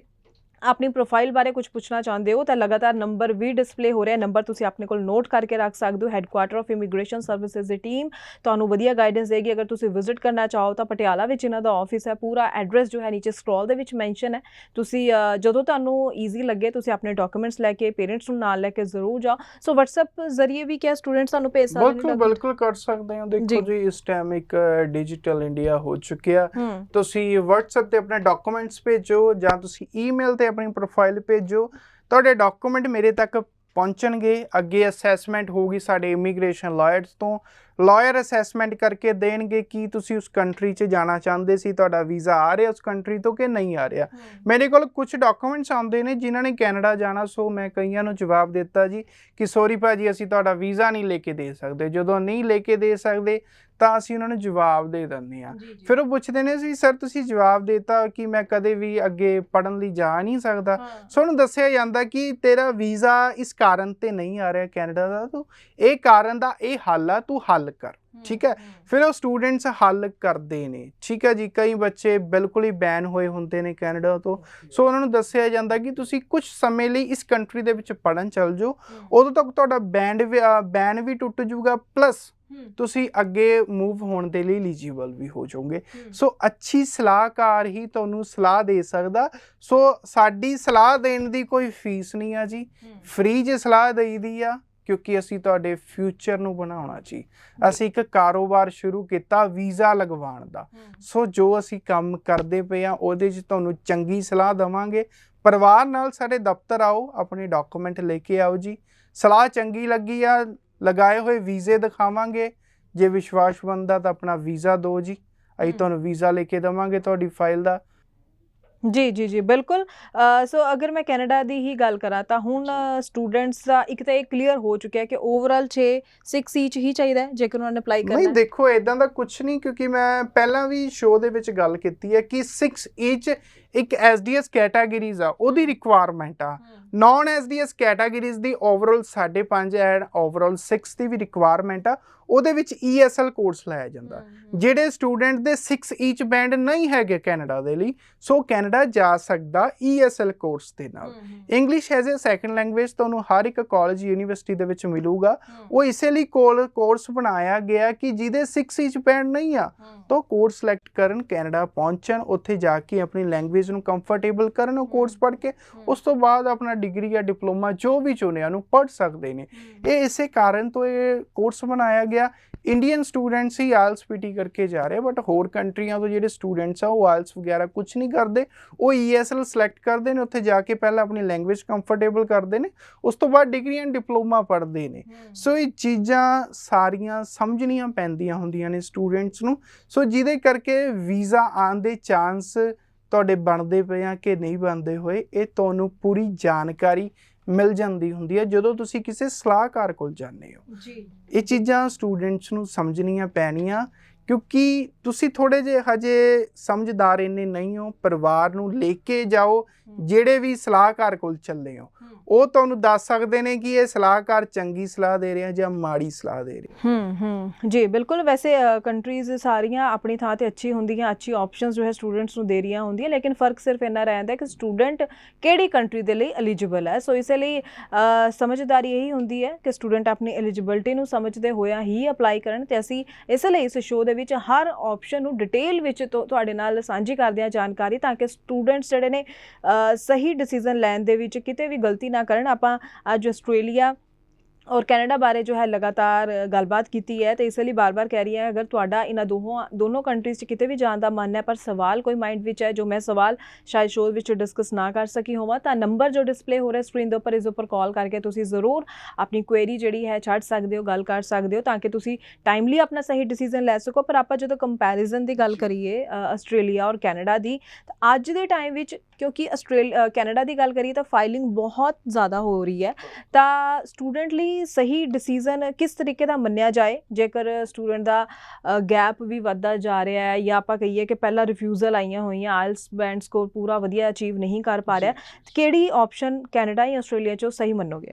Speaker 1: ਆਪਣੀ ਪ੍ਰੋਫਾਈਲ ਬਾਰੇ ਕੁਝ ਪੁੱਛਣਾ ਚਾਹੁੰਦੇ ਹੋ ਤਾਂ ਲਗਾਤਾਰ ਨੰਬਰ ਵੀ ਡਿਸਪਲੇ ਹੋ ਰਿਹਾ। ਨੰਬਰ ਤੁਸੀਂ ਆਪਣੇ ਕੋਲ ਨੋਟ ਕਰਕੇ ਰੱਖ ਸਕਦੇ ਹੋ। Headquarter of immigration services the team ਤੁਹਾਨੂੰ ਵਧੀਆ ਗਾਈਡੈਂਸ ਦੇਗੀ। ਅਗਰ ਤੁਸੀਂ ਵਿਜ਼ਿਟ ਕਰਨਾ ਚਾਹੋ ਤਾਂ ਪਟਿਆਲਾ ਵਿੱਚ ਇਹਨਾਂ ਦਾ ਆਫਿਸ ਹੈ। ਪੂਰਾ ਐਡਰੈਸ ਜੋ ਹੈ ਨੀਚੇ ਸਕਰੋਲ ਦੇ ਵਿੱਚ ਮੈਂਸ਼ਨ ਹੈ। ਤੁਸੀਂ ਜਦੋਂ ਤੁਹਾਨੂੰ ਈਜ਼ੀ ਲੱਗੇ ਤੁਸੀਂ ਆਪਣੇ ਡਾਕੂਮੈਂਟਸ ਲੈ ਕੇ, ਪੇਰੈਂਟਸ ਨੂੰ ਨਾਲ ਲੈ ਕੇ ਜ਼ਰੂਰ ਜਾਓ। ਸੋ WhatsApp ਜ਼ਰੀਏ ਵੀ ਕਿਆ ਸਟੂਡੈਂਟਸ ਸਾਨੂੰ ਭੇਜ ਸਕਦੇ ਨੇ?
Speaker 2: ਬਿਲਕੁਲ ਕਰ ਸਕਦੇ ਹੋ। ਦੇਖੋ ਜੀ ਇਸ ਟਾਈਮ ਇੱਕ ਡਿਜੀਟਲ ਇੰਡੀਆ ਹੋ ਚੁੱਕਿਆ। ਤੁਸੀਂ WhatsApp ਤੇ ਆਪਣੇ ਡਾਕੂਮੈਂਟਸ ਭੇਜੋ ਜਾਂ ਤੁਸੀਂ ਈਮੇਲ ਤੇ ਆਪਣੀ ਪ੍ਰੋਫਾਈਲ ਭੇਜੋ। ਤੁਹਾਡੇ ਡਾਕੂਮੈਂਟ ਮੇਰੇ ਤੱਕ ਪਹੁੰਚਣਗੇ। ਅੱਗੇ ਅਸੈਸਮੈਂਟ ਹੋਊਗੀ ਸਾਡੇ ਇਮੀਗ੍ਰੇਸ਼ਨ ਲਾਇਰਸ ਤੋਂ। ਲਾਇਰ ਅਸੈਸਮੈਂਟ ਕਰਕੇ ਦੇਣਗੇ ਕਿ ਤੁਸੀਂ ਉਸ ਕੰਟਰੀ 'ਚ ਜਾਣਾ ਚਾਹੁੰਦੇ ਸੀ, ਤੁਹਾਡਾ ਵੀਜ਼ਾ ਆ ਰਿਹਾ ਉਸ ਕੰਟਰੀ ਤੋਂ ਕਿ ਨਹੀਂ ਆ ਰਿਹਾ। ਮੇਰੇ ਕੋਲ ਕੁਝ ਡਾਕੂਮੈਂਟਸ ਆਉਂਦੇ ਨੇ ਜਿਨ੍ਹਾਂ ਨੇ ਕੈਨੇਡਾ ਜਾਣਾ। ਸੋ ਮੈਂ ਕਈਆਂ ਨੂੰ ਜਵਾਬ ਦਿੱਤਾ ਜੀ ਕਿ ਸੌਰੀ ਭਾਜੀ ਅਸੀਂ ਤੁਹਾਡਾ ਵੀਜ਼ਾ ਨਹੀਂ ਲੈ ਕੇ ਦੇ ਸਕਦੇ। ਜਦੋਂ ਨਹੀਂ ਲੈ ਕੇ ਦੇ ਸਕਦੇ ਤਾਂ ਅਸੀਂ ਉਹਨਾਂ ਨੂੰ ਜਵਾਬ ਦੇ ਦਿੰਦੇ ਹਾਂ। ਫਿਰ ਉਹ ਪੁੱਛਦੇ ਨੇ ਜੀ ਸਰ ਤੁਸੀਂ ਜਵਾਬ ਦੇਤਾ ਕਿ ਮੈਂ ਕਦੇ ਵੀ ਅੱਗੇ ਪੜ੍ਹਨ ਲਈ ਜਾ ਨਹੀਂ ਸਕਦਾ। ਸੋ ਉਹਨੂੰ ਦੱਸਿਆ ਜਾਂਦਾ ਕਿ ਤੇਰਾ ਵੀਜ਼ਾ ਇਸ ਕਾਰਨ ਤੇ ਨਹੀਂ ਆ ਰਿਹਾ ਕੈਨੇਡਾ ਦਾ, ਤੂੰ ਇਹ ਕਾਰਨ ਦਾ ਇਹ ਹੱਲ ਆ, ਤੂੰ ਹੱਲ ਕਰ। ਠੀਕ ਹੈ, ਫਿਰ ਉਹ ਸਟੂਡੈਂਟਸ ਹੱਲ ਕਰਦੇ ਨੇ। ਠੀਕ ਹੈ ਜੀ, ਕਈ ਬੱਚੇ ਬਿਲਕੁਲ ਹੀ ਬੈਨ ਹੋਏ ਹੁੰਦੇ ਨੇ ਕੈਨੇਡਾ ਤੋਂ। ਸੋ ਉਹਨਾਂ ਨੂੰ ਦੱਸਿਆ ਜਾਂਦਾ ਕਿ ਤੁਸੀਂ ਕੁਝ ਸਮੇਂ ਲਈ ਇਸ ਕੰਟਰੀ ਦੇ ਵਿੱਚ ਪੜ੍ਹਨ ਚੱਲ ਜਾਓ। ਉਦੋਂ ਤੱਕ ਤੁਹਾਡਾ ਬੈਨ ਵੀ ਟੁੱਟ ਜੂਗਾ, ਪਲੱਸ ਤੁਸੀਂ ਅੱਗੇ ਮੂਵ ਹੋਣ ਦੇ ਲਈ ਐਲੀਜੀਬਲ ਵੀ ਹੋ ਜਾਓਗੇ। ਸੋ ਅੱਛੀ ਸਲਾਹਕਾਰ ਹੀ ਤੁਹਾਨੂੰ ਸਲਾਹ ਦੇ ਸਕਦਾ। ਸੋ ਸਾਡੀ ਸਲਾਹ ਦੇਣ ਦੀ ਕੋਈ ਫੀਸ ਨਹੀਂ ਆ ਜੀ, ਫ੍ਰੀ 'ਚ ਸਲਾਹ ਦੇਈਦੀ ਆ, ਕਿਉਂਕਿ ਅਸੀਂ ਤੁਹਾਡੇ ਫਿਊਚਰ ਨੂੰ ਬਣਾਉਣਾ ਜੀ। ਅਸੀਂ ਇੱਕ ਕਾਰੋਬਾਰ ਸ਼ੁਰੂ ਕੀਤਾ ਵੀਜ਼ਾ ਲਗਵਾਉਣ ਦਾ। ਸੋ ਜੋ ਅਸੀਂ ਕੰਮ ਕਰਦੇ ਪਏ ਹਾਂ ਉਹਦੇ 'ਚ ਤੁਹਾਨੂੰ ਚੰਗੀ ਸਲਾਹ ਦੇਵਾਂਗੇ। ਪਰਿਵਾਰ ਨਾਲ ਸਾਡੇ ਦਫ਼ਤਰ ਆਓ, ਆਪਣੇ ਡਾਕੂਮੈਂਟ ਲੈ ਕੇ ਆਓ ਜੀ। ਸਲਾਹ ਚੰਗੀ ਲੱਗੀ ਆ, ਲਗਾਏ ਹੋਏ ਵੀਜ਼ੇ ਦਿਖਾਵਾਂਗੇ। ਜੇ ਵਿਸ਼ਵਾਸ ਬਣਦਾ ਤਾਂ ਆਪਣਾ ਵੀਜ਼ਾ ਦਿਓ ਜੀ, ਅਸੀਂ ਤੁਹਾਨੂੰ ਵੀਜ਼ਾ ਲੈ ਕੇ ਦੇਵਾਂਗੇ ਤੁਹਾਡੀ ਫਾਈਲ ਦਾ।
Speaker 1: ਜੀ ਜੀ ਜੀ ਬਿਲਕੁਲ। ਸੋ ਅਗਰ ਮੈਂ ਕੈਨੇਡਾ ਦੀ ਹੀ ਗੱਲ ਕਰਾਂ ਤਾਂ ਹੁਣ ਸਟੂਡੈਂਟਸ ਦਾ ਇੱਕ ਤਾਂ ਇਹ ਕਲੀਅਰ ਹੋ ਚੁੱਕਿਆ ਕਿ ਓਵਰਆਲ 6 ਚ ਹੀ ਚਾਹੀਦਾ ਹੈ ਜੇਕਰ ਉਹਨਾਂ ਨੇ ਅਪਲਾਈ ਕਰਨਾ
Speaker 2: ਨਹੀਂ
Speaker 1: ਹੈ।
Speaker 2: ਦੇਖੋ ਇਦਾਂ ਦਾ ਕੁਝ ਨਹੀਂ, ਕਿਉਂਕਿ ਮੈਂ ਪਹਿਲਾਂ ਵੀ ਸ਼ੋਅ ਦੇ ਵਿੱਚ ਗੱਲ ਕੀਤੀ ਹੈ ਕਿ 6 ਚ ਇੱਕ SDS ਕੈਟਾਗਰੀਜ਼ ਆ, ਉਹਦੀ ਰਿਕੁਆਇਰਮੈਂਟ ਆ। Non SDS categories the overall 5.5 and overall 6 the we requirement ਆ। ਉਹਦੇ ਵਿੱਚ ESL ਕੋਰਸ ਲਾਇਆ ਜਾਂਦਾ। ਜਿਹੜੇ ਸਟੂਡੈਂਟ ਦੇ 6 ਚ ਬੈਂਡ ਨਹੀਂ ਹੈਗੇ ਕੈਨੇਡਾ ਦੇ ਲਈ, ਸੋ ਕੈਨੇਡਾ ਜਾ ਸਕਦਾ ESL ਕੋਰਸ ਦੇ ਨਾਲ। English as a second language ਤੁਹਾਨੂੰ ਹਰ ਇੱਕ ਕਾਲਜ ਯੂਨੀਵਰਸਿਟੀ ਦੇ ਵਿੱਚ ਮਿਲੂਗਾ। ਉਹ ਇਸੇ ਲਈ ਕੋਰਸ ਬਣਾਇਆ ਗਿਆ ਕਿ ਜਿਹਦੇ 6 ਚ ਬੈਂਡ ਨਹੀਂ ਆ ਤਾਂ ਕੋਰਸ ਸਿਲੈਕਟ ਕਰਨ, ਕੈਨੇਡਾ ਪਹੁੰਚਣ, ਉੱਥੇ ਜਾ ਕੇ ਆਪਣੀ ਲੈਂਗੁਏਜ ਨੂੰ ਕੰਫਰਟੇਬਲ ਕਰਨ, ਉਹ ਕੋਰਸ ਪੜ੍ਹ ਕੇ ਉਸ ਤੋਂ ਬਾਅਦ ਆਪਣਾ ਡਿਗਰੀ ਜਾਂ ਡਿਪਲੋਮਾ ਜੋ ਵੀ ਚੁਣਿਆ ਨੂੰ ਪੜ੍ਹ ਸਕਦੇ ਨੇ। ਇਹ ਇਸੇ ਕਾਰਨ ਤੋਂ ਇਹ ਕੋਰਸ ਬਣਾਇਆ ਗਿਆ। ਇੰਡੀਅਨ ਸਟੂਡੈਂਟਸ ਹੀ ਆਇਲਸ ਪੀਟੀ ਕਰਕੇ ਜਾ ਰਹੇ, ਬਟ ਹੋਰ ਕੰਟਰੀਆਂ ਤੋਂ ਜਿਹੜੇ ਸਟੂਡੈਂਟਸ ਆ ਉਹ ਆਇਲਸ ਵਗੈਰਾ ਕੁਝ ਨਹੀਂ ਕਰਦੇ। ਉਹ ESL ਸਿਲੈਕਟ ਕਰਦੇ ਨੇ, ਉੱਥੇ ਜਾ ਕੇ ਪਹਿਲਾਂ ਆਪਣੀ ਲੈਂਗੁਏਜ ਕੰਫਰਟੇਬਲ ਕਰਦੇ ਨੇ, ਉਸ ਤੋਂ ਬਾਅਦ ਡਿਗਰੀ ਐਂਡ ਡਿਪਲੋਮਾ ਪੜ੍ਹਦੇ ਨੇ। ਸੋ ਇਹ ਚੀਜ਼ਾਂ ਸਾਰੀਆਂ ਸਮਝਣੀਆਂ ਪੈਂਦੀਆਂ ਹੁੰਦੀਆਂ ਨੇ ਸਟੂਡੈਂਟਸ ਨੂੰ। ਸੋ ਜਿਹਦੇ ਕਰਕੇ ਵੀਜ਼ਾ ਆਉਣ ਦੇ ਚਾਂਸ ਤੁਹਾਡੇ ਬਣਦੇ ਪਏ ਆ ਕਿ ਨਹੀਂ ਬਣਦੇ ਹੋਏ, ਇਹ ਤੁਹਾਨੂੰ ਪੂਰੀ ਜਾਣਕਾਰੀ ਮਿਲ ਜਾਂਦੀ ਹੁੰਦੀ ਹੈ ਜਦੋਂ ਤੁਸੀਂ ਕਿਸੇ ਸਲਾਹਕਾਰ ਕੋਲ ਜਾਂਦੇ ਹੋ। ਇਹ ਚੀਜ਼ਾਂ ਸਟੂਡੈਂਟਸ ਨੂੰ ਸਮਝਣੀਆਂ ਪੈਣੀਆਂ ਕਿਉਂਕਿ ਤੁਸੀਂ ਥੋੜ੍ਹੇ ਜਿਹੇ ਹਜੇ ਸਮਝਦਾਰ ਇੰਨੇ ਨਹੀਂ ਹੋ। ਪਰਿਵਾਰ ਨੂੰ ਲੈ ਕੇ ਜਾਓ, ਜਿਹੜੇ ਵੀ ਸਲਾਹਕਾਰ ਕੋਲ ਚੱਲੇ ਹੋ ਉਹ ਤੁਹਾਨੂੰ ਦੱਸ ਸਕਦੇ ਨੇ ਕਿ ਇਹ ਸਲਾਹਕਾਰ ਚੰਗੀ ਸਲਾਹ ਦੇ ਰਿਹਾ ਜਾਂ ਮਾੜੀ ਸਲਾਹ ਦੇ ਰਿਹਾ।
Speaker 1: ਜੀ ਬਿਲਕੁਲ। ਵੈਸੇ ਕੰਟਰੀਜ਼ ਸਾਰੀਆਂ ਆਪਣੀ ਥਾਂ ਤੇ ਅੱਛੀ ਹੁੰਦੀਆਂ, ਅੱਛੀ ਆਪਸ਼ਨਸ ਜੋ ਹੈ ਸਟੂਡੈਂਟਸ ਨੂੰ ਦੇ ਰਹੀਆਂ ਹੁੰਦੀਆਂ, ਲੇਕਿਨ ਫਰਕ ਸਿਰਫ ਇੰਨਾ ਰਹਿੰਦਾ ਕਿ ਸਟੂਡੈਂਟ ਕਿਹੜੀ ਕੰਟਰੀ ਦੇ ਲਈ ਐਲੀਜੀਬਲ ਹੈ। ਸੋ ਇਸੇ ਲਈ ਸਮਝਦਾਰੀ ਇਹੀ ਹੁੰਦੀ ਹੈ ਕਿ ਸਟੂਡੈਂਟ ਆਪਣੀ ਐਲੀਜੀਬਿਲਟੀ ਨੂੰ ਸਮਝਦੇ ਹੋਇਆ ਹੀ ਅਪਲਾਈ ਕਰਨ। ਤੇ ਅਸੀਂ ਇਸੇ ਲਈ ਇਸ ਸ਼ੋਅ ਦੇ ਵਿੱਚ ਹਰ ਆਪਸ਼ਨ ਨੂੰ ਡਿਟੇਲ ਵਿੱਚ ਤੁਹਾਡੇ ਨਾਲ ਸਾਂਝੀ ਕਰਦੇ ਹਾਂ ਜਾਣਕਾਰੀ, ਤਾਂ ਕਿ ਸਟੂਡੈਂਟਸ ਜਿਹੜੇ ਨੇ ਸਹੀ ਡਿਸੀਜ਼ਨ ਲੈਣ ਦੇ ਵਿੱਚ ਕਿਤੇ ਵੀ ਗਲਤੀ ਨਾ ਕਰਨ। ਆਪਾਂ ਅੱਜ ਆਸਟ੍ਰੇਲੀਆ ਔਰ ਕੈਨੇਡਾ ਬਾਰੇ ਜੋ ਹੈ ਲਗਾਤਾਰ ਗੱਲਬਾਤ ਕੀਤੀ ਹੈ, ਤੇ ਇਸ ਲਈ ਬਾਰ-ਬਾਰ ਕਹਿ ਰਹੀ ਹਾਂ, ਅਗਰ ਤੁਹਾਡਾ ਇਹਨਾਂ ਦੋਨੋਂ ਕੰਟਰੀਜ਼ 'ਚ ਕਿਤੇ ਵੀ ਜਾਣ ਦਾ ਮਨ ਹੈ ਪਰ ਸਵਾਲ ਕੋਈ ਮਾਈਂਡ ਵਿੱਚ ਹੈ ਜੋ ਮੈਂ ਸਵਾਲ ਸ਼ਾਇਦ ਸ਼ੋਅ ਵਿੱਚ ਡਿਸਕਸ ਨਾ ਕਰ ਸਕੀ ਹੋਵਾਂ, ਤਾਂ ਨੰਬਰ ਜੋ ਡਿਸਪਲੇ ਹੋ ਰਿਹਾ ਸਕਰੀਨ ਦੇ ਉੱਪਰ, ਇਸ ਉੱਪਰ ਕਾਲ ਕਰਕੇ ਤੁਸੀਂ ਜ਼ਰੂਰ ਆਪਣੀ ਕੁਐਰੀ ਜਿਹੜੀ ਹੈ ਛੱਡ ਸਕਦੇ ਹੋ, ਗੱਲ ਕਰ ਸਕਦੇ ਹੋ, ਤਾਂ ਕਿ ਤੁਸੀਂ ਟਾਈਮਲੀ ਆਪਣਾ ਸਹੀ ਡਿਸੀਜ਼ਨ ਲੈ ਸਕੋ। ਪਰ ਆਪਾਂ ਜਦੋਂ ਕੰਪੈਰੀਜ਼ਨ ਦੀ ਗੱਲ ਕਰੀਏ ਆਸਟ੍ਰੇਲੀਆ ਔਰ ਕੈਨੇਡਾ ਦੀ, ਤਾਂ ਅੱਜ ਦੇ ਟਾਈਮ ਵਿੱਚ ਕਿਉਂਕਿ ਕੈਨੇਡਾ ਦੀ ਗੱਲ ਕਰੀਏ ਤਾਂ ਫਾਈਲਿੰਗ ਬਹੁਤ ਜ਼ਿਆਦਾ ਹੋ ਰਹੀ ਹੈ, ਤਾਂ ਸਟੂਡੈਂਟ ਲਈ ਸਹੀ ਡਿਸੀਜ਼ਨ ਕਿਸ ਤਰੀਕੇ ਦਾ ਮੰਨਿਆ ਜਾਏ ਜੇਕਰ ਸਟੂਡੈਂਟ ਦਾ ਗੈਪ ਵੀ ਵੱਧਦਾ ਜਾ ਰਿਹਾ ਹੈ, ਜਾਂ ਆਪਾਂ ਕਹੀਏ ਕਿ ਪਹਿਲਾਂ ਰਿਫਿਊਜ਼ਲ ਆਈਆਂ ਹੋਈਆਂ, ਆਇਲਸ ਬੈਂਡ ਸਕੋਰ ਪੂਰਾ ਵਧੀਆ ਅਚੀਵ ਨਹੀਂ ਕਰ ਪਾ ਰਿਹਾ, ਕਿਹੜੀ ਆਪਸ਼ਨ ਕੈਨੇਡਾ ਜਾਂ ਆਸਟ੍ਰੇਲੀਆ 'ਚੋਂ ਸਹੀ ਮੰਨੋਗੇ?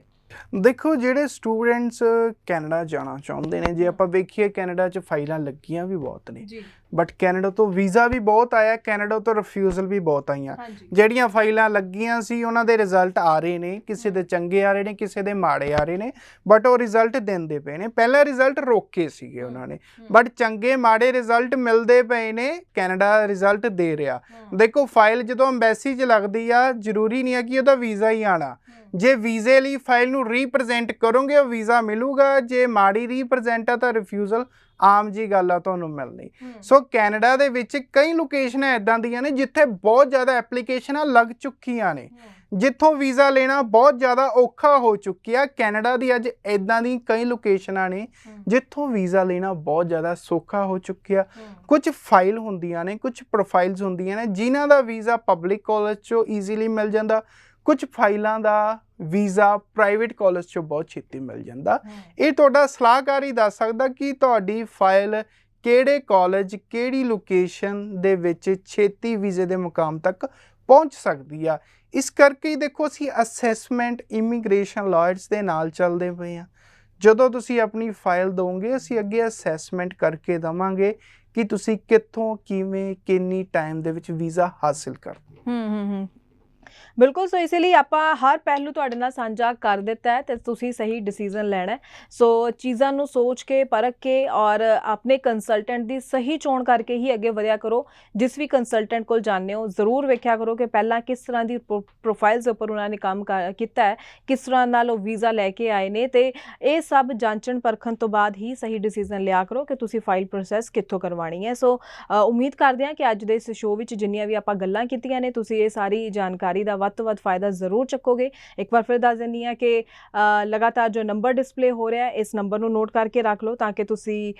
Speaker 2: ਦੇਖੋ, ਜਿਹੜੇ ਸਟੂਡੈਂਟਸ ਕੈਨੇਡਾ ਜਾਣਾ ਚਾਹੁੰਦੇ ਨੇ, ਜੇ ਆਪਾਂ ਵੇਖੀਏ ਕੈਨੇਡਾ 'ਚ ਫਾਈਲਾਂ ਲੱਗੀਆਂ ਵੀ ਬਹੁਤ ਨੇ, ਬਟ ਕੈਨੇਡਾ ਤੋਂ ਵੀਜ਼ਾ ਵੀ ਬਹੁਤ ਆਇਆ, ਕੈਨੇਡਾ ਤੋਂ ਰਿਫਿਊਜ਼ਲ ਵੀ ਬਹੁਤ ਆਈਆਂ। ਜਿਹੜੀਆਂ ਫਾਈਲਾਂ ਲੱਗੀਆਂ ਸੀ ਉਹਨਾਂ ਦੇ ਰਿਜ਼ਲਟ ਆ ਰਹੇ ਨੇ, ਕਿਸੇ ਦੇ ਚੰਗੇ ਆ ਰਹੇ ਨੇ, ਕਿਸੇ ਦੇ ਮਾੜੇ ਆ ਰਹੇ ਨੇ, ਬਟ ਉਹ ਰਿਜ਼ਲਟ ਦਿੰਦੇ ਪਏ ਨੇ। ਪਹਿਲਾਂ ਰਿਜ਼ਲਟ ਰੋਕੇ ਸੀਗੇ ਉਹਨਾਂ ਨੇ, ਬਟ ਚੰਗੇ ਮਾੜੇ ਰਿਜ਼ਲਟ ਮਿਲਦੇ ਪਏ ਨੇ, ਕੈਨੇਡਾ ਰਿਜ਼ਲਟ ਦੇ ਰਿਹਾ। ਦੇਖੋ, ਫਾਈਲ ਜਦੋਂ ਅੰਬੈਸੀ 'ਚ ਲੱਗਦੀ ਆ, ਜ਼ਰੂਰੀ ਨਹੀਂ ਹੈ ਕਿ ਉਹਦਾ ਵੀਜ਼ਾ ਹੀ ਆਉਣਾ। ਜੇ ਵੀਜ਼ੇ ਲਈ ਫਾਈਲ ਨੂੰ ਰੀਪ੍ਰਜੈਂਟ ਕਰੋਗੇ ਉਹ ਵੀਜ਼ਾ ਮਿਲੂਗਾ, ਜੇ ਮਾੜੀ ਰੀਪ੍ਰਜੈਂਟ ਆ ਤਾਂ ਰਿਫਿਊਜ਼ਲ ਆਮ ਜੀ ਗੱਲ ਆ ਤੁਹਾਨੂੰ ਮਿਲਣੀ। ਸੋ ਕੈਨੇਡਾ ਦੇ ਵਿੱਚ ਕਈ ਲੋਕੇਸ਼ਨਾਂ ਇੱਦਾਂ ਦੀਆਂ ਨੇ ਜਿੱਥੇ ਬਹੁਤ ਜ਼ਿਆਦਾ ਐਪਲੀਕੇਸ਼ਨਾਂ ਲੱਗ ਚੁੱਕੀਆਂ ਨੇ, ਜਿੱਥੋਂ ਵੀਜ਼ਾ ਲੈਣਾ ਬਹੁਤ ਜ਼ਿਆਦਾ ਔਖਾ ਹੋ ਚੁੱਕਿਆ। ਕੈਨੇਡਾ ਦੀ ਅੱਜ ਇੱਦਾਂ ਦੀ ਕਈ ਲੋਕੇਸ਼ਨਾਂ ਨੇ ਜਿੱਥੋਂ ਵੀਜ਼ਾ ਲੈਣਾ ਬਹੁਤ ਜ਼ਿਆਦਾ ਸੌਖਾ ਹੋ ਚੁੱਕਿਆ। ਕੁਝ ਫਾਈਲ ਹੁੰਦੀਆਂ ਨੇ, ਕੁਝ ਪ੍ਰੋਫਾਈਲਸ ਹੁੰਦੀਆਂ ਨੇ ਜਿਨ੍ਹਾਂ ਦਾ ਵੀਜ਼ਾ ਪਬਲਿਕ ਕਾਲਜ 'ਚੋਂ ਈਜ਼ੀਲੀ ਮਿਲ ਜਾਂਦਾ, ਕੁਝ ਫਾਈਲਾਂ ਦਾ ਵੀਜ਼ਾ ਪ੍ਰਾਈਵੇਟ ਕਾਲਜ 'ਚੋਂ ਬਹੁਤ ਛੇਤੀ ਮਿਲ ਜਾਂਦਾ। ਇਹ ਤੁਹਾਡਾ ਸਲਾਹਕਾਰ ਹੀ ਦੱਸ ਸਕਦਾ ਕਿ ਤੁਹਾਡੀ ਫਾਈਲ ਕਿਹੜੇ ਕਾਲਜ, ਕਿਹੜੀ ਲੋਕੇਸ਼ਨ ਦੇ ਵਿੱਚ ਛੇਤੀ ਵੀਜ਼ੇ ਦੇ ਮੁਕਾਮ ਤੱਕ ਪਹੁੰਚ ਸਕਦੀ ਆ। ਇਸ ਕਰਕੇ ਹੀ ਦੇਖੋ, ਅਸੀਂ ਅਸੈਸਮੈਂਟ ਇਮੀਗ੍ਰੇਸ਼ਨ ਲਾਇਰਸ ਦੇ ਨਾਲ ਚੱਲਦੇ ਪਏ ਹਾਂ। ਜਦੋਂ ਤੁਸੀਂ ਆਪਣੀ ਫਾਈਲ ਦਿਓਗੇ, ਅਸੀਂ ਅੱਗੇ ਅਸੈਸਮੈਂਟ ਕਰਕੇ ਦੇਵਾਂਗੇ ਕਿ ਤੁਸੀਂ ਕਿੱਥੋਂ, ਕਿਵੇਂ, ਕਿੰਨੀ ਟਾਈਮ ਦੇ ਵਿੱਚ ਵੀਜ਼ਾ ਹਾਸਿਲ ਕਰਦੇ।
Speaker 1: ਬਿਲਕੁਲ। ਸੋ ਇਸੇ ਲਈ ਆਪਾਂ ਹਰ ਪਹਿਲੂ ਤੁਹਾਡੇ ਨਾਲ ਸਾਂਝਾ ਕਰ ਦਿੱਤਾ ਹੈ, ਤੇ ਤੁਸੀਂ ਸਹੀ ਡਿਸੀਜ਼ਨ ਲੈਣਾ। ਸੋ ਚੀਜ਼ਾਂ ਨੂੰ ਸੋਚ ਕੇ, ਪਰਖ ਕੇ ਔਰ ਆਪਣੇ ਕੰਸਲਟੈਂਟ ਦੀ ਸਹੀ ਚੋਣ ਕਰਕੇ ਹੀ ਅੱਗੇ ਵਧਿਆ ਕਰੋ। ਜਿਸ ਵੀ ਕੰਸਲਟੈਂਟ ਕੋਲ ਜਾਂਦੇ ਹੋ ਜ਼ਰੂਰ ਵੇਖਿਆ ਕਰੋ ਕਿ ਪਹਿਲਾਂ ਕਿਸ ਤਰ੍ਹਾਂ ਦੀ ਪ੍ਰੋਫਾਈਲਸ ਦੇ ਉੱਪਰ ਉਹਨਾਂ ਨੇ ਕੰਮ ਕੀਤਾ ਹੈ, ਕਿਸ ਤਰ੍ਹਾਂ ਨਾਲ ਉਹ ਵੀਜ਼ਾ ਲੈ ਕੇ ਆਏ ਨੇ, ਤੇ ਇਹ ਸਭ ਜਾਂਚਣ ਪਰਖਣ ਤੋਂ ਬਾਅਦ ਹੀ ਸਹੀ ਡਿਸੀਜ਼ਨ ਲਿਆ ਕਰੋ ਕਿ ਤੁਸੀਂ ਫਾਈਲ ਪ੍ਰੋਸੈਸ ਕਿੱਥੋਂ ਕਰਵਾਉਣੀ ਹੈ। ਸੋ ਉਮੀਦ ਕਰਦੇ ਹਾਂ ਕਿ ਅੱਜ ਦੇ ਇਸ ਸ਼ੋਅ ਵਿੱਚ ਜਿੰਨੀਆਂ ਵੀ ਆਪਾਂ ਗੱਲਾਂ ਕੀਤੀਆਂ ਨੇ, ਤੁਸੀਂ ਇਹ ਸਾਰੀ ਜਾਣਕਾਰੀ ਦਾ ਵੱਧ ਤੋਂ ਵੱਧ ਫਾਇਦਾ ਜ਼ਰੂਰ ਚੱਕੋਗੇ। ਇੱਕ ਵਾਰ ਫਿਰ ਦੱਸ ਦਿੰਦੀ ਹਾਂ ਕਿ ਲਗਾਤਾਰ ਜੋ ਨੰਬਰ ਡਿਸਪਲੇ ਹੋ ਰਿਹਾ, ਇਸ ਨੰਬਰ ਨੂੰ ਨੋਟ ਕਰਕੇ ਰੱਖ ਲਓ, ਤਾਂ ਕਿ ਤੁਸੀਂ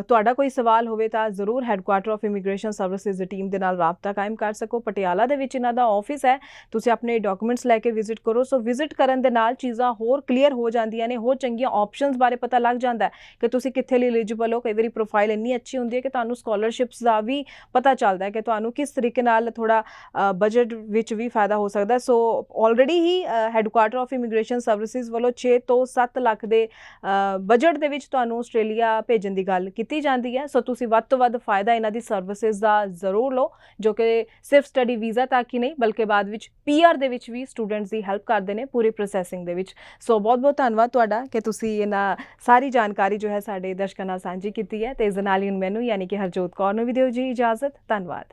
Speaker 1: ਤੁਹਾਡਾ ਕੋਈ ਸਵਾਲ ਹੋਵੇ ਤਾਂ ਜ਼ਰੂਰ headquarter of immigration services the team ਦੇ ਨਾਲ ਰਾਬਤਾ ਕਾਇਮ ਕਰ ਸਕੋ। ਪਟਿਆਲਾ ਦੇ ਵਿੱਚ ਇਹਨਾਂ ਦਾ ਆਫਿਸ ਹੈ, ਤੁਸੀਂ ਆਪਣੇ ਡਾਕੂਮੈਂਟਸ ਲੈ ਕੇ ਵਿਜ਼ਿਟ ਕਰੋ। ਸੋ ਵਿਜ਼ਿਟ ਕਰਨ ਦੇ ਨਾਲ ਚੀਜ਼ਾਂ ਹੋਰ ਕਲੀਅਰ ਹੋ ਜਾਂਦੀਆਂ ਨੇ, ਹੋਰ ਚੰਗੀਆਂ ਆਪਸ਼ਨਸ ਬਾਰੇ ਪਤਾ ਲੱਗ ਜਾਂਦਾ ਹੈ ਕਿ ਤੁਸੀਂ ਕਿੱਥੇ ਲਈ ਐਲੀਜੀਬਲ ਹੋ। ਕਈ ਵਾਰੀ ਪ੍ਰੋਫਾਈਲ ਇੰਨੀ ਅੱਛੀ ਹੁੰਦੀ ਹੈ ਕਿ ਤੁਹਾਨੂੰ ਸਕਾਲਰਸ਼ਿਪਸ ਦਾ ਵੀ ਪਤਾ ਚੱਲਦਾ ਹੈ ਕਿ ਤੁਹਾਨੂੰ ਕਿਸ ਤਰੀਕੇ ਨਾਲ ਥੋੜ੍ਹਾ ਬਜਟ ਵਿੱਚ ਵੀ ਫਾਇਦਾ ਹੋ ਸਕਦਾ। ਸੋ ਆਲਰੇਡੀ ਹੀ ਹੈੱਡਕੁਆਟਰ ਆਫ ਇਮੀਗ੍ਰੇਸ਼ਨ ਸਰਵਿਸਿਜ਼ ਵੱਲੋਂ 6 ਤੋਂ 7 ਲੱਖ ਦੇ ਬਜਟ ਦੇ ਵਿੱਚ ਤੁਹਾਨੂੰ ਆਸਟ੍ਰੇਲੀਆ ਭੇਜਣ ਦੀ ਗੱਲ ਕੀਤੀ ਜਾਂਦੀ ਹੈ। ਸੋ ਤੁਸੀਂ ਵੱਧ ਤੋਂ ਵੱਧ ਫਾਇਦਾ ਇਹਨਾਂ ਦੀ ਸਰਵਿਸਿਜ਼ ਦਾ ਜ਼ਰੂਰ ਲਓ, ਜੋ ਕਿ ਸਿਰਫ ਸਟੱਡੀ ਵੀਜ਼ਾ ਤੱਕ ਹੀ ਨਹੀਂ ਬਲਕਿ ਬਾਅਦ ਵਿੱਚ PR ਦੇ ਵਿੱਚ ਵੀ ਸਟੂਡੈਂਟਸ ਦੀ ਹੈਲਪ ਕਰਦੇ ਨੇ ਪੂਰੀ ਪ੍ਰੋਸੈਸਿੰਗ ਦੇ ਵਿੱਚ। ਸੋ ਬਹੁਤ ਬਹੁਤ ਧੰਨਵਾਦ ਤੁਹਾਡਾ ਕਿ ਤੁਸੀਂ ਇਹਨਾਂ ਸਾਰੀ ਜਾਣਕਾਰੀ ਜੋ ਹੈ ਸਾਡੇ ਦਰਸ਼ਕਾਂ ਨਾਲ ਸਾਂਝੀ ਕੀਤੀ ਹੈ। ਤੇ ਇਸ ਦੇ ਨਾਲ ਹੀ ਮੈਨੂੰ ਯਾਨੀ ਕਿ ਹਰਜੋਤ ਕੌਰ ਨੂੰ ਵੀ ਦਿਓ ਜੀ ਇਜਾਜ਼ਤ। ਧੰਨਵਾਦ।